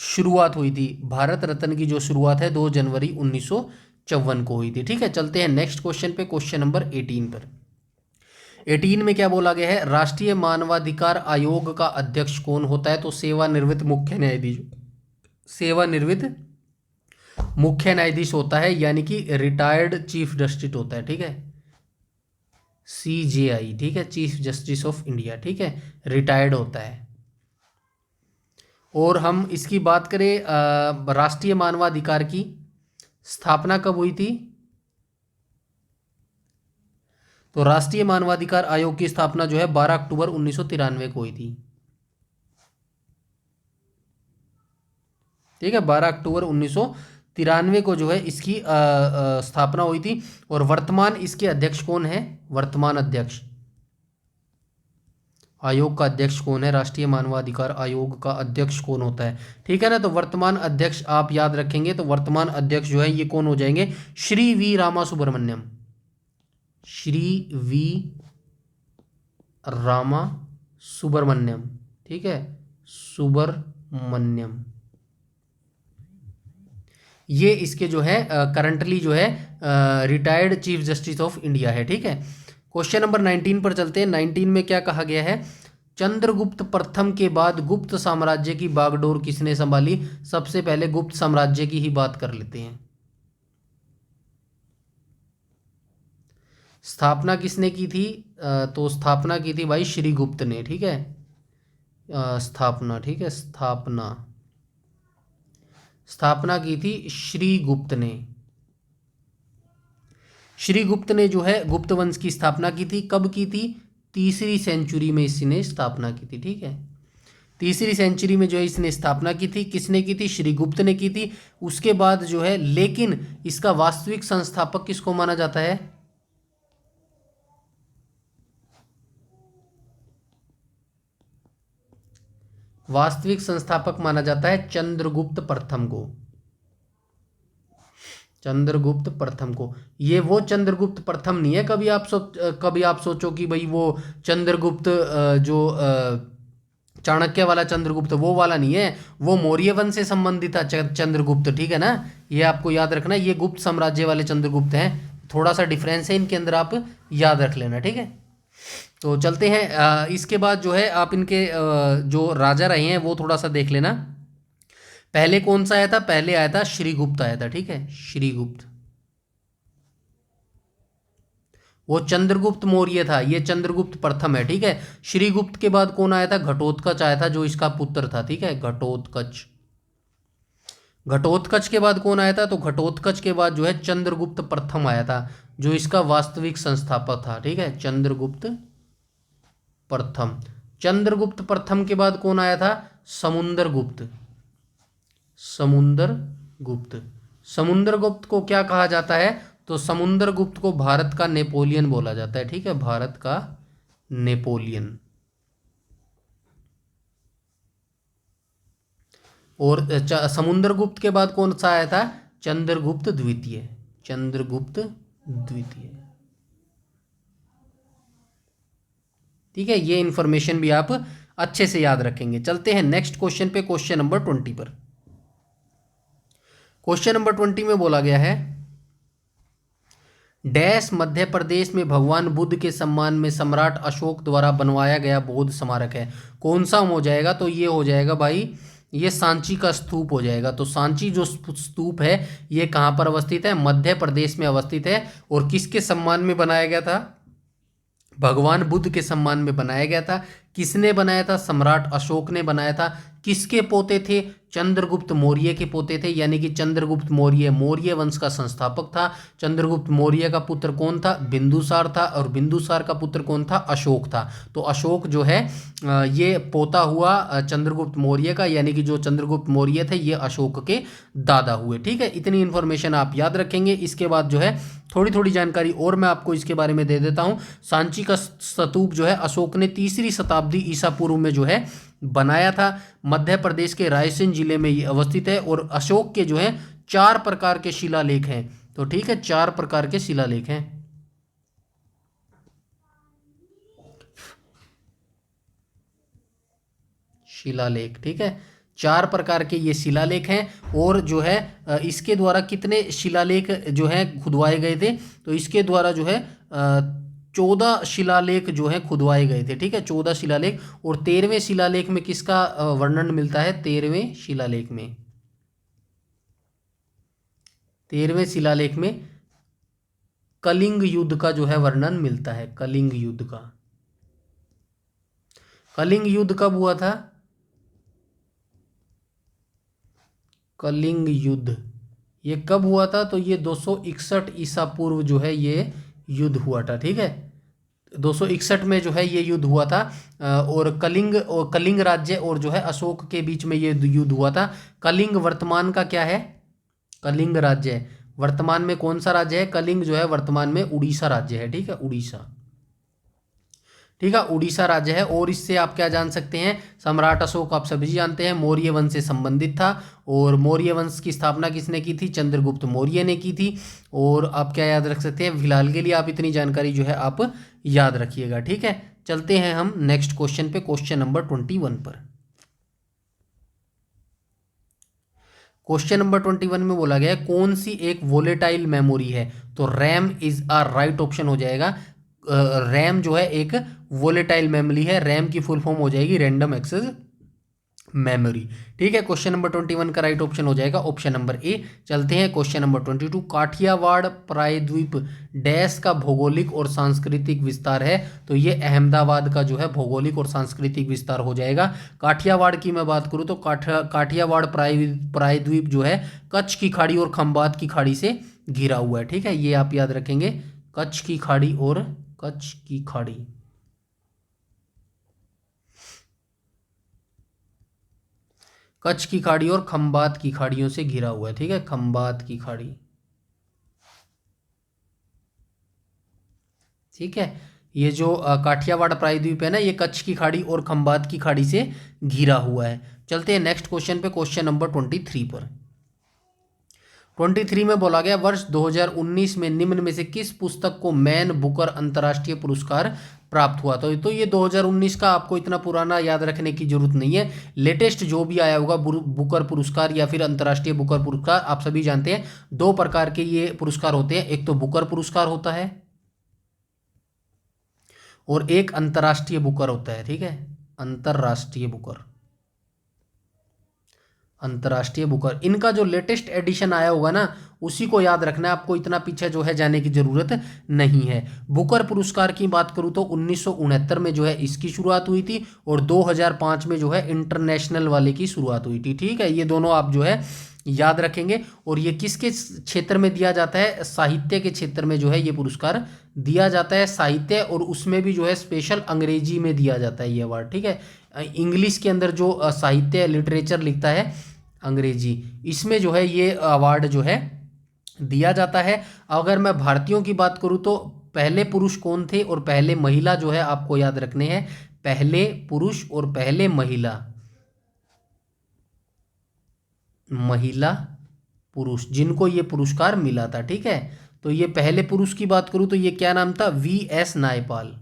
शुरुआत हुई थी। भारत रत्न की जो शुरुआत है 2 जनवरी 1954 को हुई थी। ठीक है, चलते हैं नेक्स्ट क्वेश्चन पे, क्वेश्चन नंबर 18 पर। 18 में क्या बोला गया है? राष्ट्रीय मानवाधिकार आयोग का अध्यक्ष कौन होता है? तो सेवानिवृत्त मुख्य न्यायाधीश होता है, यानी कि रिटायर्ड चीफ जस्टिस होता है। ठीक है, CJI। ठीक है, चीफ जस्टिस ऑफ इंडिया। ठीक है, रिटायर्ड होता है। और हम इसकी बात करें राष्ट्रीय मानवाधिकार की स्थापना कब हुई थी? तो राष्ट्रीय मानवाधिकार आयोग की स्थापना जो है 12 अक्टूबर 1993 को हुई थी। ठीक है, 12 अक्टूबर 1993 को जो है इसकी स्थापना हुई थी। और वर्तमान इसके अध्यक्ष कौन है? वर्तमान अध्यक्ष आयोग का अध्यक्ष कौन है? राष्ट्रीय मानवाधिकार आयोग का अध्यक्ष कौन होता है? ठीक है ना, तो वर्तमान अध्यक्ष आप याद रखेंगे तो वर्तमान अध्यक्ष जो है ये कौन हो जाएंगे? श्री वी रामासुब्रमण्यम। श्री वी रामासुब्रमण्यम। ठीक है, सुब्रमण्यम, ये इसके जो है करंटली जो है retired chief justice of India है। ठीक है, क्वेश्चन नंबर 19 पर चलते हैं। 19 में क्या कहा गया है? चंद्रगुप्त प्रथम के बाद गुप्त साम्राज्य की बागडोर किसने संभाली? सबसे पहले गुप्त साम्राज्य की ही बात कर लेते हैं। स्थापना किसने की थी? तो स्थापना की थी भाई श्रीगुप्त ने, ठीक है। स्थापना, ठीक है, स्थापना की थी श्रीगुप्त ने। श्रीगुप्त ने जो है गुप्त वंश की स्थापना की थी। कब की थी? तीसरी सेंचुरी में इसने स्थापना की थी, ठीक है। तीसरी सेंचुरी में जो है इसने स्थापना की थी। किसने की थी? श्रीगुप्त ने की थी। उसके बाद जो है, लेकिन इसका वास्तविक संस्थापक किसको माना जाता है? वास्तविक संस्थापक माना जाता है चंद्रगुप्त प्रथम को। चंद्रगुप्त प्रथम को। ये वो चंद्रगुप्त प्रथम नहीं है। कभी आप सोचो कि भाई वो चंद्रगुप्त जो चाणक्य वाला चंद्रगुप्त, वो वाला नहीं है। वो मौर्य वंश से संबंधित था चंद्रगुप्त, ठीक है ना। ये आपको याद रखना, ये गुप्त साम्राज्य वाले चंद्रगुप्त हैं। थोड़ा सा डिफरेंस है इनके अंदर, आप याद रख लेना, ठीक है। तो चलते हैं। इसके बाद जो है आप इनके जो राजा रहे हैं वो थोड़ा सा देख लेना। पहले कौन सा आया था? पहले आया था श्रीगुप्त आया था, ठीक है, श्रीगुप्त। वो चंद्रगुप्त मौर्य था, ये चंद्रगुप्त प्रथम है, ठीक है। श्रीगुप्त के बाद कौन आया था? घटोत्कच आया था, जो इसका पुत्र था, ठीक है, घटोत्कच। घटोत्कच के बाद कौन आया था? तो घटोत्कच के बाद जो है चंद्रगुप्त प्रथम आया था, जो इसका वास्तविक संस्थापक था, ठीक है, चंद्रगुप्त प्रथम। चंद्रगुप्त प्रथम के बाद कौन आया था? समुद्रगुप्त। समुद्रगुप्त। समुद्रगुप्त को क्या कहा जाता है? तो समुद्रगुप्त को भारत का नेपोलियन बोला जाता है, ठीक है, भारत का नेपोलियन। और समुद्रगुप्त के बाद कौन सा आया था? चंद्रगुप्त द्वितीय। चंद्रगुप्त द्वितीय, ठीक है। ये इंफॉर्मेशन भी आप अच्छे से याद रखेंगे। चलते हैं नेक्स्ट क्वेश्चन पे, क्वेश्चन नंबर 20 पर। क्वेश्चन नंबर 20 में बोला गया है, डैश मध्य प्रदेश में भगवान बुद्ध के सम्मान में सम्राट अशोक द्वारा बनवाया गया बौद्ध स्मारक है। कौन सा हो जाएगा? तो ये हो जाएगा भाई, ये सांची का स्तूप हो जाएगा। तो सांची जो स्तूप है ये कहाँ पर अवस्थित है? मध्य प्रदेश में अवस्थित है। और किसके सम्मान में बनाया गया था? भगवान बुद्ध के सम्मान में बनाया गया था। किसने बनाया था? सम्राट अशोक ने बनाया था। किसके पोते थे? चंद्रगुप्त मौर्य के पोते थे, यानी कि चंद्रगुप्त मौर्य मौर्य वंश का संस्थापक था। चंद्रगुप्त मौर्य का पुत्र कौन था? बिंदुसार था। और बिंदुसार का पुत्र कौन था? अशोक था। तो अशोक जो है ये पोता हुआ चंद्रगुप्त मौर्य का, यानी कि जो चंद्रगुप्त मौर्य थे ये अशोक के दादा हुए, ठीक है। इतनी इन्फॉर्मेशन आप याद रखेंगे। इसके बाद जो है थोड़ी थोड़ी जानकारी और मैं आपको इसके बारे में दे देता हूँ। सांची का स्तूप जो है अशोक ने 3री शताब्दी ईसा पूर्व में जो है बनाया था। मध्य प्रदेश के रायसेन जिले में ये अवस्थित है। और अशोक के जो है 4 प्रकार के शिलालेख हैं। तो ठीक है, 4 प्रकार के शिलालेख हैं। शिलालेख, ठीक है, 4 प्रकार के ये शिलालेख हैं। और जो है इसके द्वारा कितने शिलालेख जो है खुदवाए गए थे? तो इसके द्वारा जो है 14 शिलालेख जो है खुदवाए गए थे, ठीक है, 14 शिलालेख। और 13वें शिलालेख में किसका वर्णन मिलता है? 13वें शिलालेख में, 13वें शिलालेख में कलिंग युद्ध का जो है वर्णन मिलता है। कलिंग युद्ध का। कलिंग युद्ध कब हुआ था? कलिंग युद्ध ये कब हुआ था? तो ये 261 ईसा पूर्व जो है ये युद्ध हुआ था, ठीक है, 261 में जो है ये युद्ध हुआ था। और कलिंग राज्य और जो है अशोक के बीच में ये युद्ध हुआ था। कलिंग वर्तमान का क्या है? कलिंग राज्य वर्तमान में कौन सा राज्य है? कलिंग जो है वर्तमान में उड़ीसा राज्य है, ठीक है, उड़ीसा, ठीक है, उड़ीसा राज्य है। और इससे आप क्या जान सकते हैं? सम्राट अशोक आप सभी जानते हैं मौर्य वंश से संबंधित था। और मौर्य वंश की स्थापना किसने की थी? चंद्रगुप्त मौर्य ने की थी। और आप क्या याद रख सकते हैं? फिलहाल के लिए आप इतनी जानकारी जो है आप याद रखिएगा, ठीक है। चलते हैं हम नेक्स्ट क्वेश्चन पे, क्वेश्चन नंबर 21 पर। क्वेश्चन नंबर 21 में बोला गया है कौन सी एक वोलेटाइल मेमोरी है? तो RAM is a right option हो जाएगा। रैम जो है एक वोलेटाइल मेमोरी है, रैम की फुल फॉर्म हो जाएगी रैंडम एक्सेस मेमोरी। ठीक है, क्वेश्चन नंबर 21 का राइट ऑप्शन हो जाएगा ऑप्शन नंबर ए। चलते हैं क्वेश्चन नंबर 22। काठियावाड़ प्रायद्वीप डैश का भौगोलिक और सांस्कृतिक विस्तार है, तो ये अहमदाबाद का जो है भौगोलिक और सांस्कृतिक विस्तार हो जाएगा। काठियावाड़ की मैं बात करूँ तो काठियावाड़ प्रायद्वीप जो है कच्छ की खाड़ी और खंबात की खाड़ी से घिरा हुआ है। ठीक है, ये आप याद रखेंगे, कच्छ की खाड़ी और कच्छ की खाड़ी, कच्छ की खाड़ी और खंबात की खाड़ियों से घिरा हुआ है। ठीक है, खंबात की खाड़ी। ठीक है, ये जो काठियावाड़ प्रायद्वीप है ना, ये कच्छ की खाड़ी और खंबात की खाड़ी से घिरा हुआ है। चलते हैं नेक्स्ट क्वेश्चन पे, क्वेश्चन नंबर 23 पर। 23 में बोला गया वर्ष 2019 में निम्न में से किस पुस्तक को मैन बुकर अंतर्राष्ट्रीय पुरस्कार प्राप्त हुआ। तो ये 2019 का आपको इतना पुराना याद रखने की जरूरत नहीं है, लेटेस्ट जो भी आया होगा बुकर पुरस्कार या फिर अंतर्राष्ट्रीय बुकर पुरस्कार, आप सभी जानते हैं दो प्रकार के ये पुरस्कार होते हैं, एक तो बुकर पुरस्कार होता है और एक अंतर्राष्ट्रीय बुकर होता है। ठीक है, अंतर्राष्ट्रीय बुकर, अंतर्राष्ट्रीय बुकर, इनका जो लेटेस्ट एडिशन आया होगा ना उसी को याद रखना है, आपको इतना पीछे जो है जाने की जरूरत नहीं है। बुकर पुरस्कार की बात करूँ तो 1969 में जो है इसकी शुरुआत हुई थी और 2005 में जो है इंटरनेशनल वाले की शुरुआत हुई थी। ठीक है, ये दोनों आप जो है याद रखेंगे। और ये किसके क्षेत्र में दिया जाता है, साहित्य के क्षेत्र में जो है ये पुरस्कार दिया जाता है, साहित्य, और उसमें भी जो है स्पेशल अंग्रेजी में दिया जाता है ये अवार्ड। ठीक है, इंग्लिश के अंदर जो साहित्य लिटरेचर लिखता है अंग्रेजी, इसमें जो है ये अवार्ड जो है दिया जाता है। अगर मैं भारतीयों की बात करूं तो पहले पुरुष कौन थे और पहले महिला जो है आपको याद रखने हैं, पहले पुरुष और पहले महिला, महिला पुरुष जिनको ये पुरस्कार मिला था। ठीक है, तो ये पहले पुरुष की बात करूं तो ये क्या नाम था, वी.एस. नायपाल।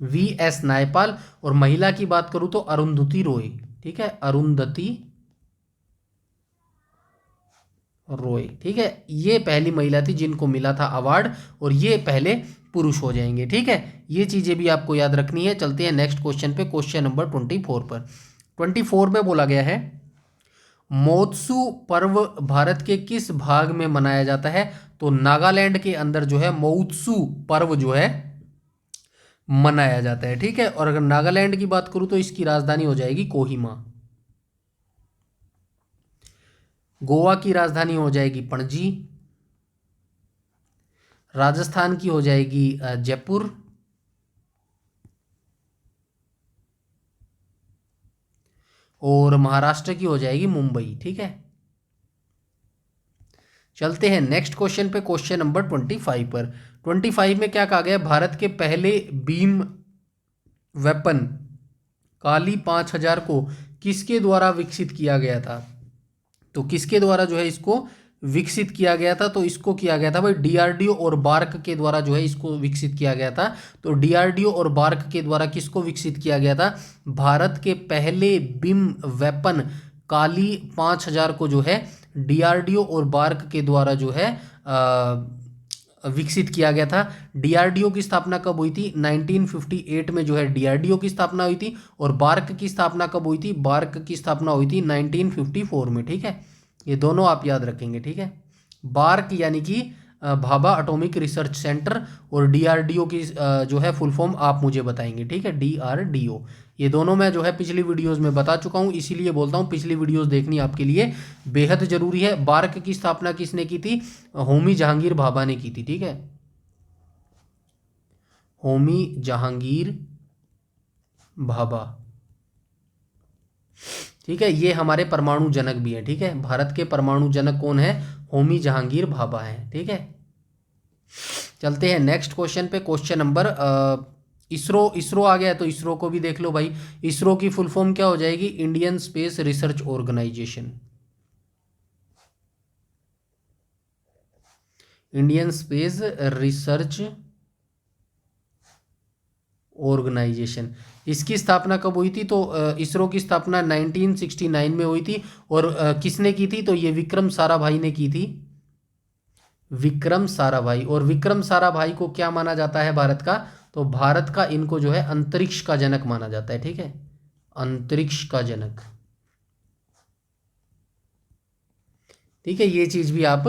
वी.एस. नायपाल। और महिला की बात करूं तो अरुंधति रॉय। ठीक है, अरुंधति रॉय। ठीक है, ये पहली महिला थी जिनको मिला था अवार्ड और ये पहले पुरुष हो जाएंगे। ठीक है, ये चीजें भी आपको याद रखनी है। चलते हैं नेक्स्ट क्वेश्चन पे, क्वेश्चन नंबर 24 पर। 24 में बोला गया है महोत्सु पर्व भारत के किस भाग में मनाया जाता है, तो नागालैंड के अंदर जो है महोत्सु पर्व जो है मनाया जाता है। ठीक है, और अगर नागालैंड की बात करूं तो इसकी राजधानी हो जाएगी कोहिमा, गोवा की राजधानी हो जाएगी पणजी, राजस्थान की हो जाएगी जयपुर, और महाराष्ट्र की हो जाएगी मुंबई। ठीक है, चलते हैं नेक्स्ट क्वेश्चन पे, क्वेश्चन नंबर 25 पर। 25 में क्या कहा गया, भारत के पहले बीम वेपन काली 5000 को किसके द्वारा विकसित किया गया था, तो किसके द्वारा जो है इसको विकसित किया गया था, तो इसको किया गया था भाई डीआरडीओ और बार्क के द्वारा जो है इसको विकसित किया गया था। तो डीआरडीओ और बार्क के द्वारा किसको विकसित किया गया था, भारत के पहले बिम वेपन काली 5000 को जो है डीआरडीओ और बार्क के द्वारा जो है विकसित किया गया था। डीआरडीओ की स्थापना कब हुई थी, 1958 में जो है डीआरडीओ की स्थापना हुई थी। और बार्क की स्थापना कब हुई थी, बार्क की स्थापना हुई थी 1954 में। ठीक है, ये दोनों आप याद रखेंगे। ठीक है, बार्क यानी कि भाभा एटॉमिक रिसर्च सेंटर, और डीआरडीओ की जो है फुल फॉर्म आप मुझे बताएंगे। ठीक है, डीआरडीओ, ये दोनों मैं जो है पिछली वीडियोस में बता चुका हूँ, इसीलिए बोलता हूँ पिछली वीडियोस देखनी आपके लिए बेहद जरूरी है। बार्क की स्थापना किसने की थी, होमी जहांगीर भाभा ने की थी। ठीक है, होमी जहांगीर भाभा। ठीक है, ये हमारे परमाणु जनक भी है। ठीक है, भारत के परमाणु जनक कौन है, होमी जहांगीर भाभा है। ठीक है, चलते हैं नेक्स्ट क्वेश्चन पे, क्वेश्चन नंबर इसरो, इसरो आ गया तो इसरो को भी देख लो भाई। इसरो की फुल फॉर्म क्या हो जाएगी, Indian space research organisation, Indian space research organisation. इसकी स्थापना कब हुई थी? तो इसरो की स्थापना 1969 में हुई थी। और किसने की थी? तो ये विक्रम साराभाई ने की थी, विक्रम साराभाई। और विक्रम साराभाई को क्या माना जाता है भारत का? तो भारत का इनको जो है अंतरिक्ष का जनक माना जाता है, ठीक है, अंतरिक्ष का जनक। ठीक है, ये चीज भी आप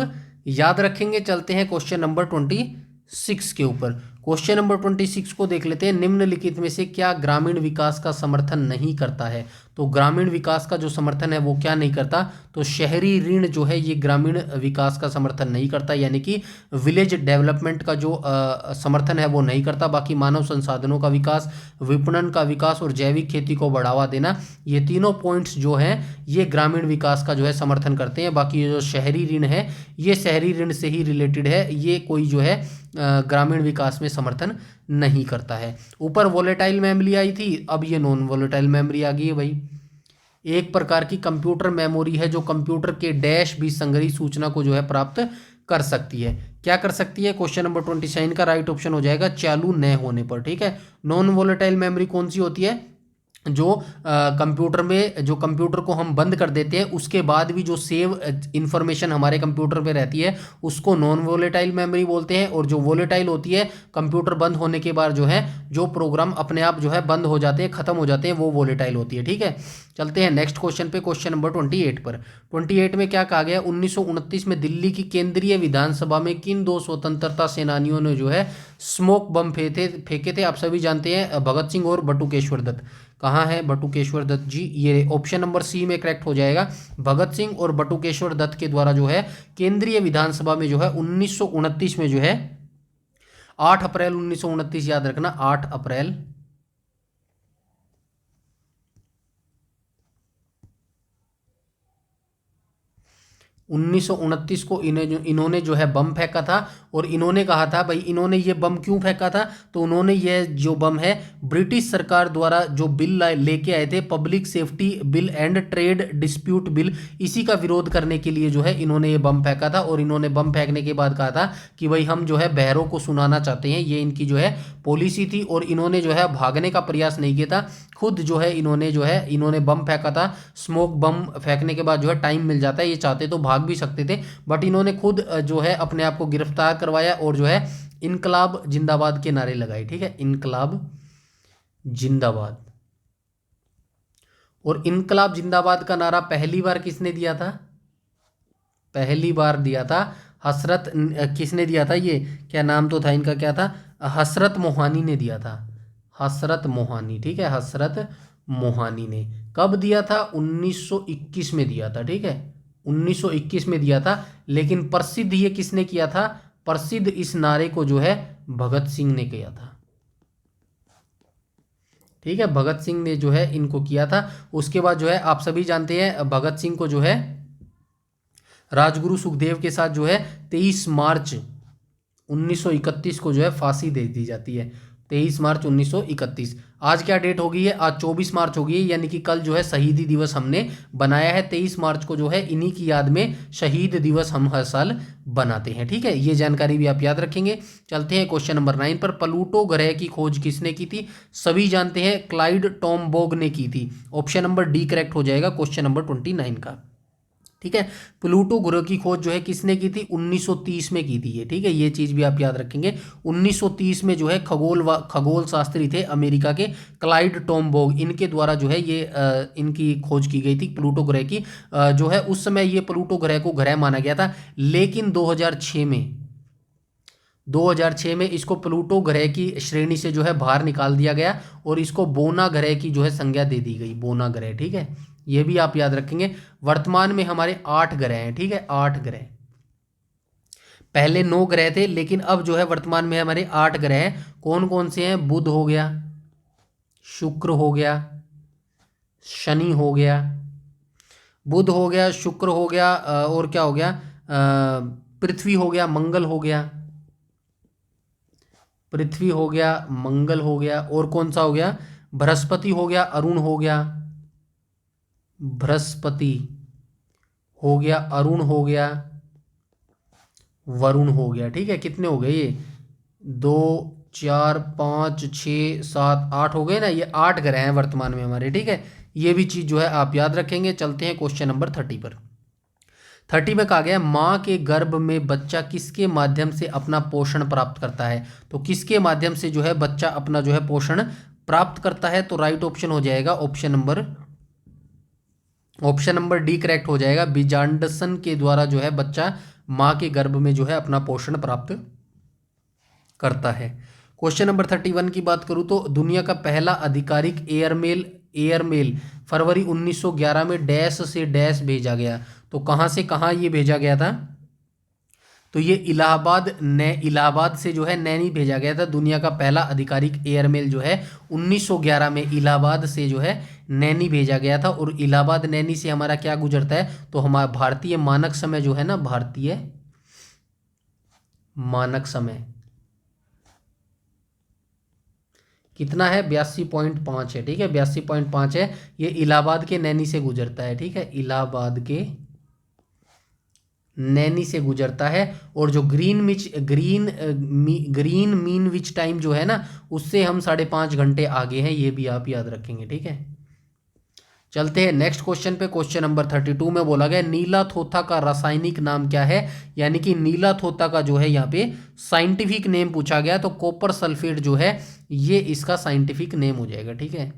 याद रखेंगे। चलते हैं क्वेश्चन नंबर 26 के ऊपर। क्वेश्चन नंबर 26 को देख लेते हैं। निम्नलिखित में से क्या ग्रामीण विकास का समर्थन नहीं करता है? तो ग्रामीण विकास का जो समर्थन है वो क्या नहीं करता? तो शहरी ऋण जो है ये ग्रामीण विकास का समर्थन नहीं करता, यानी कि विलेज डेवलपमेंट का जो समर्थन है वो नहीं करता। बाकी मानव संसाधनों का विकास, विपणन का विकास और जैविक खेती को बढ़ावा देना, ये तीनों पॉइंट्स जो हैं ये ग्रामीण विकास का जो है समर्थन करते हैं। बाकी ये जो शहरी ऋण है ये शहरी ऋण से ही रिलेटेड है, ये कोई जो है ग्रामीण विकास में समर्थन नहीं करता है। ऊपर वोलेटाइल मेमोरी आई थी, अब ये नॉन वोलेटाइल मेमोरी आ गई है भाई। एक प्रकार की कंप्यूटर मेमोरी है जो कंप्यूटर के डैश भी संग्रहित सूचना को जो है प्राप्त कर सकती है। क्या कर सकती है? क्वेश्चन नंबर 29 का राइट ऑप्शन हो जाएगा चालू न होने पर, ठीक है। नॉन वोलेटाइल मेमोरी कौन सी होती है? जो कंप्यूटर में, जो कंप्यूटर को हम बंद कर देते हैं उसके बाद भी जो सेव इंफॉर्मेशन हमारे कंप्यूटर पे रहती है उसको नॉन वोलेटाइल मेमोरी बोलते हैं। और जो वोलेटाइल होती है, कंप्यूटर बंद होने के बाद जो है जो प्रोग्राम अपने आप जो है बंद हो जाते हैं, खत्म हो जाते हैं, वो वोलेटाइल होती है, ठीक है। चलते हैं नेक्स्ट क्वेश्चन पे, क्वेश्चन नंबर 28 पर। 28 में क्या कहा गया? 1929 में दिल्ली की केंद्रीय विधानसभा में किन दो स्वतंत्रता सेनानियों ने जो है स्मोक बम फेंके थे? आप सभी जानते हैं, भगत सिंह और बटुकेश्वर दत्त। कहाँ है बटुकेश्वर दत्त जी? ये ऑप्शन नंबर सी में करेक्ट हो जाएगा। भगत सिंह और बटुकेश्वर दत्त के द्वारा जो है केंद्रीय विधानसभा में जो है 1929 में जो है 8 अप्रैल 1929, याद रखना 8 अप्रैल 1929 को इन्होंने जो है बम फेंका था। और इन्होंने कहा था भाई, इन्होंने ये बम क्यों फेंका था? तो उन्होंने ये जो बम है ब्रिटिश सरकार द्वारा जो बिल लेके आए थे, public safety bill and trade dispute bill, इसी का विरोध करने के लिए जो है इन्होंने ये बम फेंका था। और इन्होंने बम फेंकने के बाद कहा था कि भाई हम जो है बहरों को सुनाना चाहते हैं, ये इनकी जो है पॉलिसी थी। और इन्होंने जो है भागने का प्रयास नहीं किया था, खुद जो है इन्होंने बम फेंका था। स्मोक बम फेंकने के बाद जो है टाइम मिल जाता है, ये चाहते तो भाग भी सकते थे, बट इन्होंने खुद जो है अपने आप को गिरफ्तार करवाया और जो है इनकलाब जिंदाबाद के नारे लगाए, ठीक है, इनकलाब जिंदाबाद। और इनकलाब जिंदाबाद का नारा पहली बार किसने दिया था? पहली बार दिया था हसरत, किसने दिया था? ये क्या नाम तो था इनका, क्या था? हसरत मोहानी ने दिया था, हसरत मोहानी, ठीक है, हसरत मोहानी ने। कब दिया था? 1921 में दिया था, ठीक है, 1921 में दिया था। लेकिन प्रसिद्ध ये किसने किया था? प्रसिद्ध इस नारे को जो है भगत सिंह ने किया था, ठीक है, भगत सिंह ने जो है इनको किया था। उसके बाद जो है आप सभी जानते हैं भगत सिंह को जो है राजगुरु सुखदेव के साथ जो है 23 मार्च 1931 को जो है फांसी दे दी जाती है। 23 मार्च 1931। आज क्या डेट हो गई है? आज 24 मार्च हो गई है, यानी कि कल जो है शहीदी दिवस हमने बनाया है। 23 मार्च को जो है इन्हीं की याद में शहीद दिवस हम हर साल बनाते हैं, ठीक है, ये जानकारी भी आप याद रखेंगे। चलते हैं क्वेश्चन नंबर 9 पर। प्लूटो ग्रह की खोज किसने की थी? सभी जानते हैं क्लाइड टॉमबोग ने की थी। ऑप्शन नंबर डी करेक्ट हो जाएगा क्वेश्चन नंबर 29 का, ठीक है। प्लूटो ग्रह की खोज जो है किसने की थी? 1930 में की थी ये, ठीक है, ये चीज भी आप याद रखेंगे। 1930 में जो है खगोल शास्त्री थे अमेरिका के क्लाइड टॉमबोग, इनके द्वारा जो है ये इनकी खोज की गई थी प्लूटो ग्रह की। जो है उस समय ये प्लूटो ग्रह को ग्रह माना गया था, लेकिन 2006 में इसको प्लूटो ग्रह की श्रेणी से जो है बाहर निकाल दिया गया और इसको बोना ग्रह की जो है संज्ञा दे दी गई, बोना ग्रह, ठीक है, ये भी आप याद रखेंगे। वर्तमान में हमारे 8 ग्रह हैं, ठीक है, 8 ग्रह। पहले 9 ग्रह थे, लेकिन अब जो है वर्तमान में हमारे 8 ग्रह हैं। कौन कौन से हैं? बुध हो गया, शुक्र हो गया, शनि हो गया, बुध हो गया, शुक्र हो गया, और क्या हो गया? पृथ्वी हो गया, मंगल हो गया, पृथ्वी हो गया, मंगल हो गया, और कौन सा हो गया? बृहस्पति हो गया, अरुण हो गया, बृहस्पति हो गया, अरुण हो गया, वरुण हो गया, ठीक है। कितने हो गए ये? 2 4 5 6 7 8 हो गए ना, ये 8 ग्रह हैं वर्तमान में हमारे, ठीक है। ये भी चीज़ जो है आप याद रखेंगे। चलते हैं क्वेश्चन नंबर 30 पर। 30 में कहा गया है माँ के गर्भ में बच्चा किसके माध्यम से अपना पोषण प्राप्त करता है। तो किसके माध्यम से जो है बच्चा अपना जो है पोषण प्राप्त करता है, तो राइट ऑप्शन हो जाएगा ऑप्शन नंबर डी करेक्ट हो जाएगा। बीजांडसन के द्वारा जो है बच्चा माँ के गर्भ में जो है अपना पोषण प्राप्त करता है। क्वेश्चन नंबर 31 की बात करूं तो दुनिया का पहला आधिकारिक एयरमेल फरवरी 1911 में डैश से डैश भेजा गया। तो कहाँ से कहाँ ये भेजा गया था, तो ये इलाहाबाद से जो है नैनी भेजा गया था। दुनिया का पहला आधिकारिक एयरमेल जो है 1911 में इलाहाबाद से जो है नैनी भेजा गया था। और इलाहाबाद नैनी से हमारा क्या गुजरता है, तो हमारा भारतीय मानक समय जो है ना, भारतीय मानक समय कितना है, 82.5 है, ठीक है, 82.5 है। ये इलाहाबाद के नैनी से गुजरता है, ठीक है, इलाहाबाद के नैनी से गुजरता है। और जो ग्रीन मीन विच टाइम जो है ना, उससे हम 5.5 घंटे आगे हैं, ये भी आप याद रखेंगे, ठीक है। चलते हैं नेक्स्ट क्वेश्चन पे। क्वेश्चन नंबर 32 में बोला गया नीला थोथा का रासायनिक नाम क्या है। यानी कि नीला थोथा का जो है यहाँ पे साइंटिफिक नेम पूछा गया, तो कॉपर सल्फेट जो है ये इसका साइंटिफिक नेम हो जाएगा, ठीक है।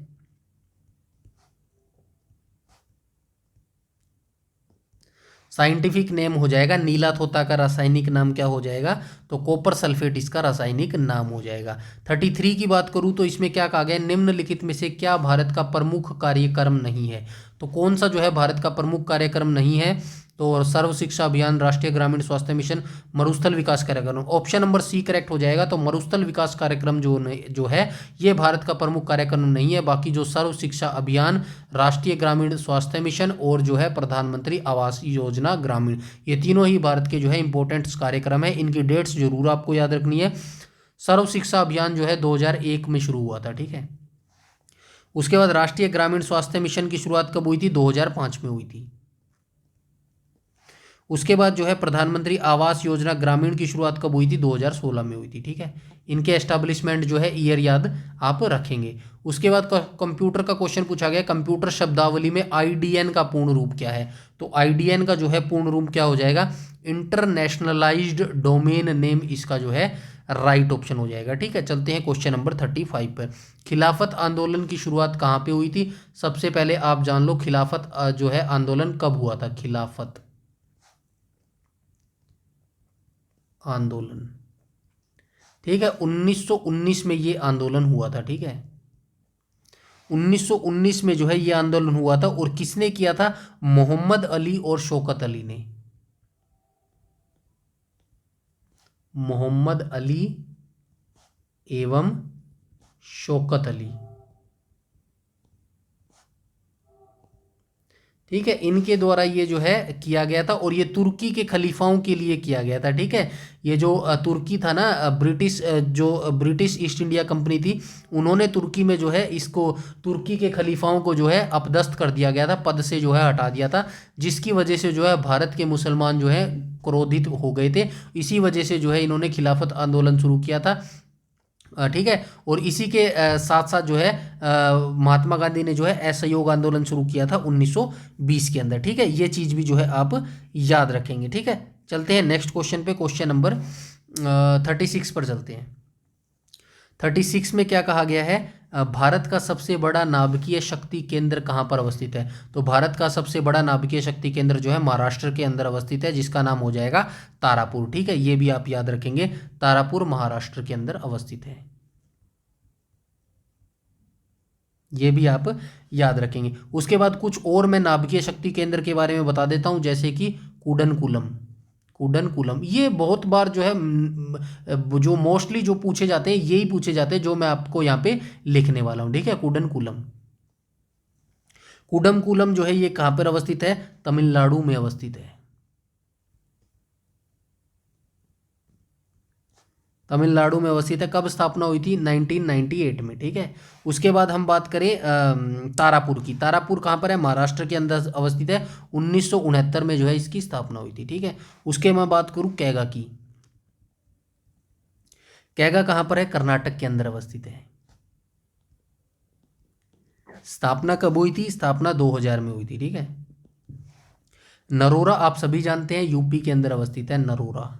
साइंटिफिक नेम हो जाएगा नीला थोथा का रासायनिक नाम क्या हो जाएगा, तो कॉपर सल्फेट इसका रासायनिक नाम हो जाएगा। 33 की बात करूं तो इसमें क्या कहा गया, निम्नलिखित में से क्या भारत का प्रमुख कार्यक्रम नहीं है। तो कौन सा जो है भारत का प्रमुख कार्यक्रम नहीं है, तो सर्व शिक्षा अभियान, राष्ट्रीय ग्रामीण स्वास्थ्य मिशन, मरुस्थल विकास कार्यक्रम। ऑप्शन नंबर सी करेक्ट हो जाएगा। तो मरुस्थल विकास कार्यक्रम जो है ये भारत का प्रमुख कार्यक्रम नहीं है। बाकी जो सर्व शिक्षा अभियान, राष्ट्रीय ग्रामीण स्वास्थ्य मिशन और जो है प्रधानमंत्री आवास योजना ग्रामीण, ये तीनों ही भारत के जो है इंपॉर्टेंट कार्यक्रम है। इनकी डेट्स जरूर आपको याद रखनी है। सर्व शिक्षा अभियान जो है 2001 में शुरू हुआ था, ठीक है। उसके बाद राष्ट्रीय ग्रामीण स्वास्थ्य मिशन की शुरुआत कब हुई थी, 2005 में हुई थी। उसके बाद जो है प्रधानमंत्री आवास योजना ग्रामीण की शुरुआत कब हुई थी, 2016 में हुई थी, ठीक है। इनके एस्टैब्लिशमेंट जो है ईयर याद आप रखेंगे। उसके बाद कंप्यूटर का क्वेश्चन पूछा गया, कंप्यूटर शब्दावली में आईडीएन का पूर्ण रूप क्या है। तो आईडीएन का जो है पूर्ण रूप क्या हो जाएगा, इंटरनेशनलाइज्ड डोमेन नेम इसका जो है राइट ऑप्शन हो जाएगा, ठीक है। चलते हैं क्वेश्चन नंबर 35 पर। खिलाफत आंदोलन की शुरुआत कहाँ पे हुई थी, सबसे पहले आप जान लो खिलाफत जो है आंदोलन कब हुआ था। खिलाफत आंदोलन, ठीक है, 1919 में ये आंदोलन हुआ था, ठीक है। 1919 में जो है ये आंदोलन हुआ था। और किसने किया था, मोहम्मद अली और शौकत अली ने। मोहम्मद अली एवं शौकत अली, ठीक है, इनके द्वारा ये जो है किया गया था। और ये तुर्की के खलीफाओं के लिए किया गया था, ठीक है। ये जो तुर्की था ना, ब्रिटिश ईस्ट इंडिया कंपनी थी, उन्होंने तुर्की में जो है इसको तुर्की के खलीफाओं को जो है अपदस्थ कर दिया गया था, पद से जो है हटा दिया था, जिसकी वजह से जो है भारत के मुसलमान जो है क्रोधित हो गए थे। इसी वजह से जो है इन्होंने खिलाफत आंदोलन शुरू किया था, ठीक है। और इसी के साथ साथ जो है महात्मा गांधी ने जो है असहयोग आंदोलन शुरू किया था 1920 के अंदर, ठीक है। ये चीज़ भी जो है आप याद रखेंगे, ठीक है। चलते हैं नेक्स्ट क्वेश्चन पे। क्वेश्चन नंबर 36 पर चलते हैं। 36 में क्या कहा गया है, भारत का सबसे बड़ा नाभिकीय शक्ति केंद्र कहाँ पर अवस्थित है। तो भारत का सबसे बड़ा नाभिकीय शक्ति केंद्र जो है महाराष्ट्र के अंदर अवस्थित है, जिसका नाम हो जाएगा तारापुर, ठीक है। ये भी आप याद रखेंगे, तारापुर महाराष्ट्र के अंदर अवस्थित है, ये भी आप याद रखेंगे। उसके बाद कुछ और मैं नाभिकीय शक्ति केंद्र के बारे में बता देता हूं, जैसे कि कुडनकुलम, ये बहुत बार जो है जो मोस्टली जो पूछे जाते हैं यही पूछे जाते हैं जो मैं आपको यहाँ पे लिखने वाला हूँ, ठीक है। कुडनकुलम जो है ये कहाँ पर अवस्थित है, तमिलनाडु में अवस्थित है, तमिलनाडु में अवस्थित है। कब स्थापना हुई थी, 1998 में, ठीक है। उसके बाद हम बात करें तारापुर की, तारापुर कहाँ पर है, महाराष्ट्र के अंदर अवस्थित है। 1969 में जो है इसकी स्थापना हुई थी, ठीक है। उसके मैं बात करूँ कैगा की, कैगा कहाँ पर है? कर्नाटक के अंदर अवस्थित है। स्थापना कब हुई थी? स्थापना 2000 में हुई थी, ठीक है। नरोरा आप सभी जानते हैं यूपी के अंदर अवस्थित है, नरोरा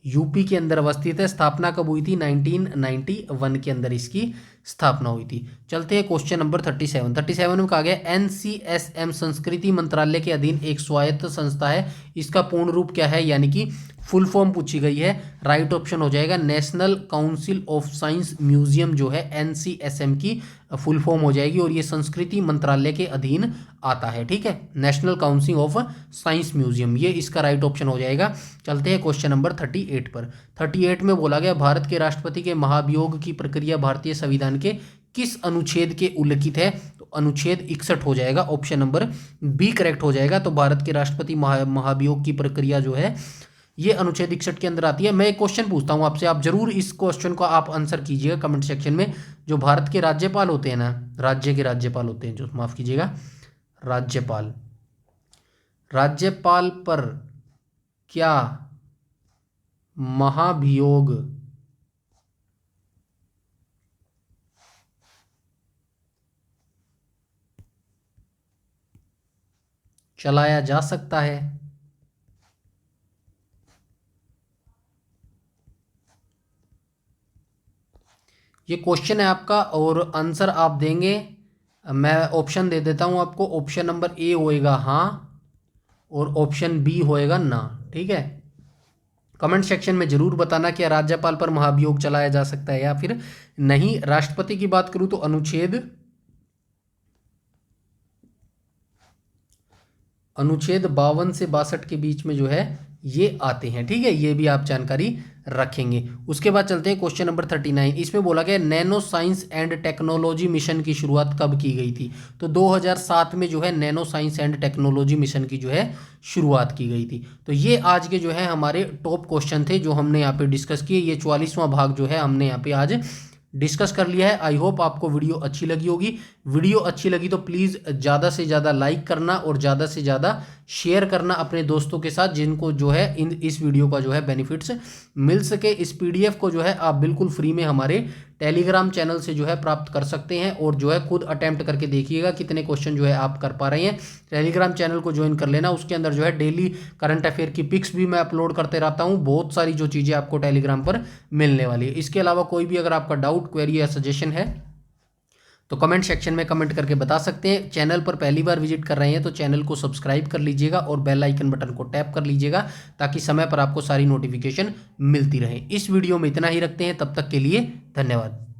यूपी के अंदर अवस्थित है। स्थापना कब हुई थी? 1991 के अंदर इसकी स्थापना हुई थी। चलते हैं क्वेश्चन नंबर 37 में कहा गया NCSM संस्कृति मंत्रालय के अधीन एक स्वायत्त संस्था है, इसका पूर्ण रूप क्या है, यानी कि फुल फॉर्म पूछी गई है। राइट ऑप्शन हो जाएगा national council of science museum, जो है NCSM की फुल फॉर्म हो जाएगी, और ये संस्कृति मंत्रालय के अधीन आता है, ठीक है। National council of science museum, ये इसका राइट ऑप्शन हो जाएगा। चलते हैं क्वेश्चन नंबर 38 पर। 38 में बोला गया भारत के राष्ट्रपति के महाभियोग की प्रक्रिया भारतीय संविधान के किस अनुच्छेद के उल्लिखित है? तो अनुच्छेद 61 हो जाएगा, ऑप्शन नंबर बी करेक्ट हो जाएगा। तो भारत के राष्ट्रपति महाभियोग की प्रक्रिया जो है ये अनुच्छेद 61 के अंदर आती है। मैं एक क्वेश्चन पूछता हूं आपसे, आप जरूर इस क्वेश्चन को आप आंसर कीजिएगा कमेंट सेक्शन में। जो भारत के राज्यपाल होते हैं ना, राज्य के राज्यपाल होते हैं जो, माफ कीजिएगा, राज्यपाल, राज्यपाल पर क्या महाभियोग चलाया जा सकता है? ये क्वेश्चन है आपका और आंसर आप देंगे। मैं ऑप्शन दे देता हूं आपको। ऑप्शन नंबर ए होएगा हाँ, और ऑप्शन बी होएगा ना, ठीक है। कमेंट सेक्शन में जरूर बताना कि राज्यपाल पर महाभियोग चलाया जा सकता है या फिर नहीं। राष्ट्रपति की बात करूं तो अनुच्छेद 52 से 62 के बीच में जो है ये आते हैं, ठीक है। ये भी आप जानकारी रखेंगे। उसके बाद चलते हैं क्वेश्चन नंबर 39। इसमें बोला गया nano science and technology mission की शुरुआत कब की गई थी? तो 2007 में जो है nano science and technology mission की जो है शुरुआत की गई थी। तो ये आज के जो है हमारे टॉप क्वेश्चन थे जो हमने यहाँ पे डिस्कस किए। ये 44वां भाग जो है हमने यहाँ पे आज डिस्कस कर लिया है। आई होप आपको वीडियो अच्छी लगी होगी। वीडियो अच्छी लगी तो प्लीज़ ज़्यादा से ज़्यादा लाइक करना और ज़्यादा से ज़्यादा शेयर करना अपने दोस्तों के साथ, जिनको जो है इस वीडियो का जो है बेनिफिट्स मिल सके। इस PDF को जो है आप बिल्कुल फ्री में हमारे टेलीग्राम चैनल से जो है प्राप्त कर सकते हैं, और जो है खुद अटेम्प्ट करके देखिएगा कितने क्वेश्चन जो है आप कर पा रहे हैं। टेलीग्राम चैनल को ज्वाइन कर लेना, उसके अंदर जो है डेली करंट अफेयर की पिक्स भी मैं अपलोड करते रहता हूँ। बहुत सारी जो चीज़ें आपको टेलीग्राम पर मिलने वाली है। इसके अलावा कोई भी अगर आपका डाउट, क्वेरी या सजेशन है तो कमेंट सेक्शन में कमेंट करके बता सकते हैं। चैनल पर पहली बार विजिट कर रहे हैं तो चैनल को सब्सक्राइब कर लीजिएगा और बेल आइकन बटन को टैप कर लीजिएगा, ताकि समय पर आपको सारी नोटिफिकेशन मिलती रहे। इस वीडियो में इतना ही रखते हैं, तब तक के लिए धन्यवाद।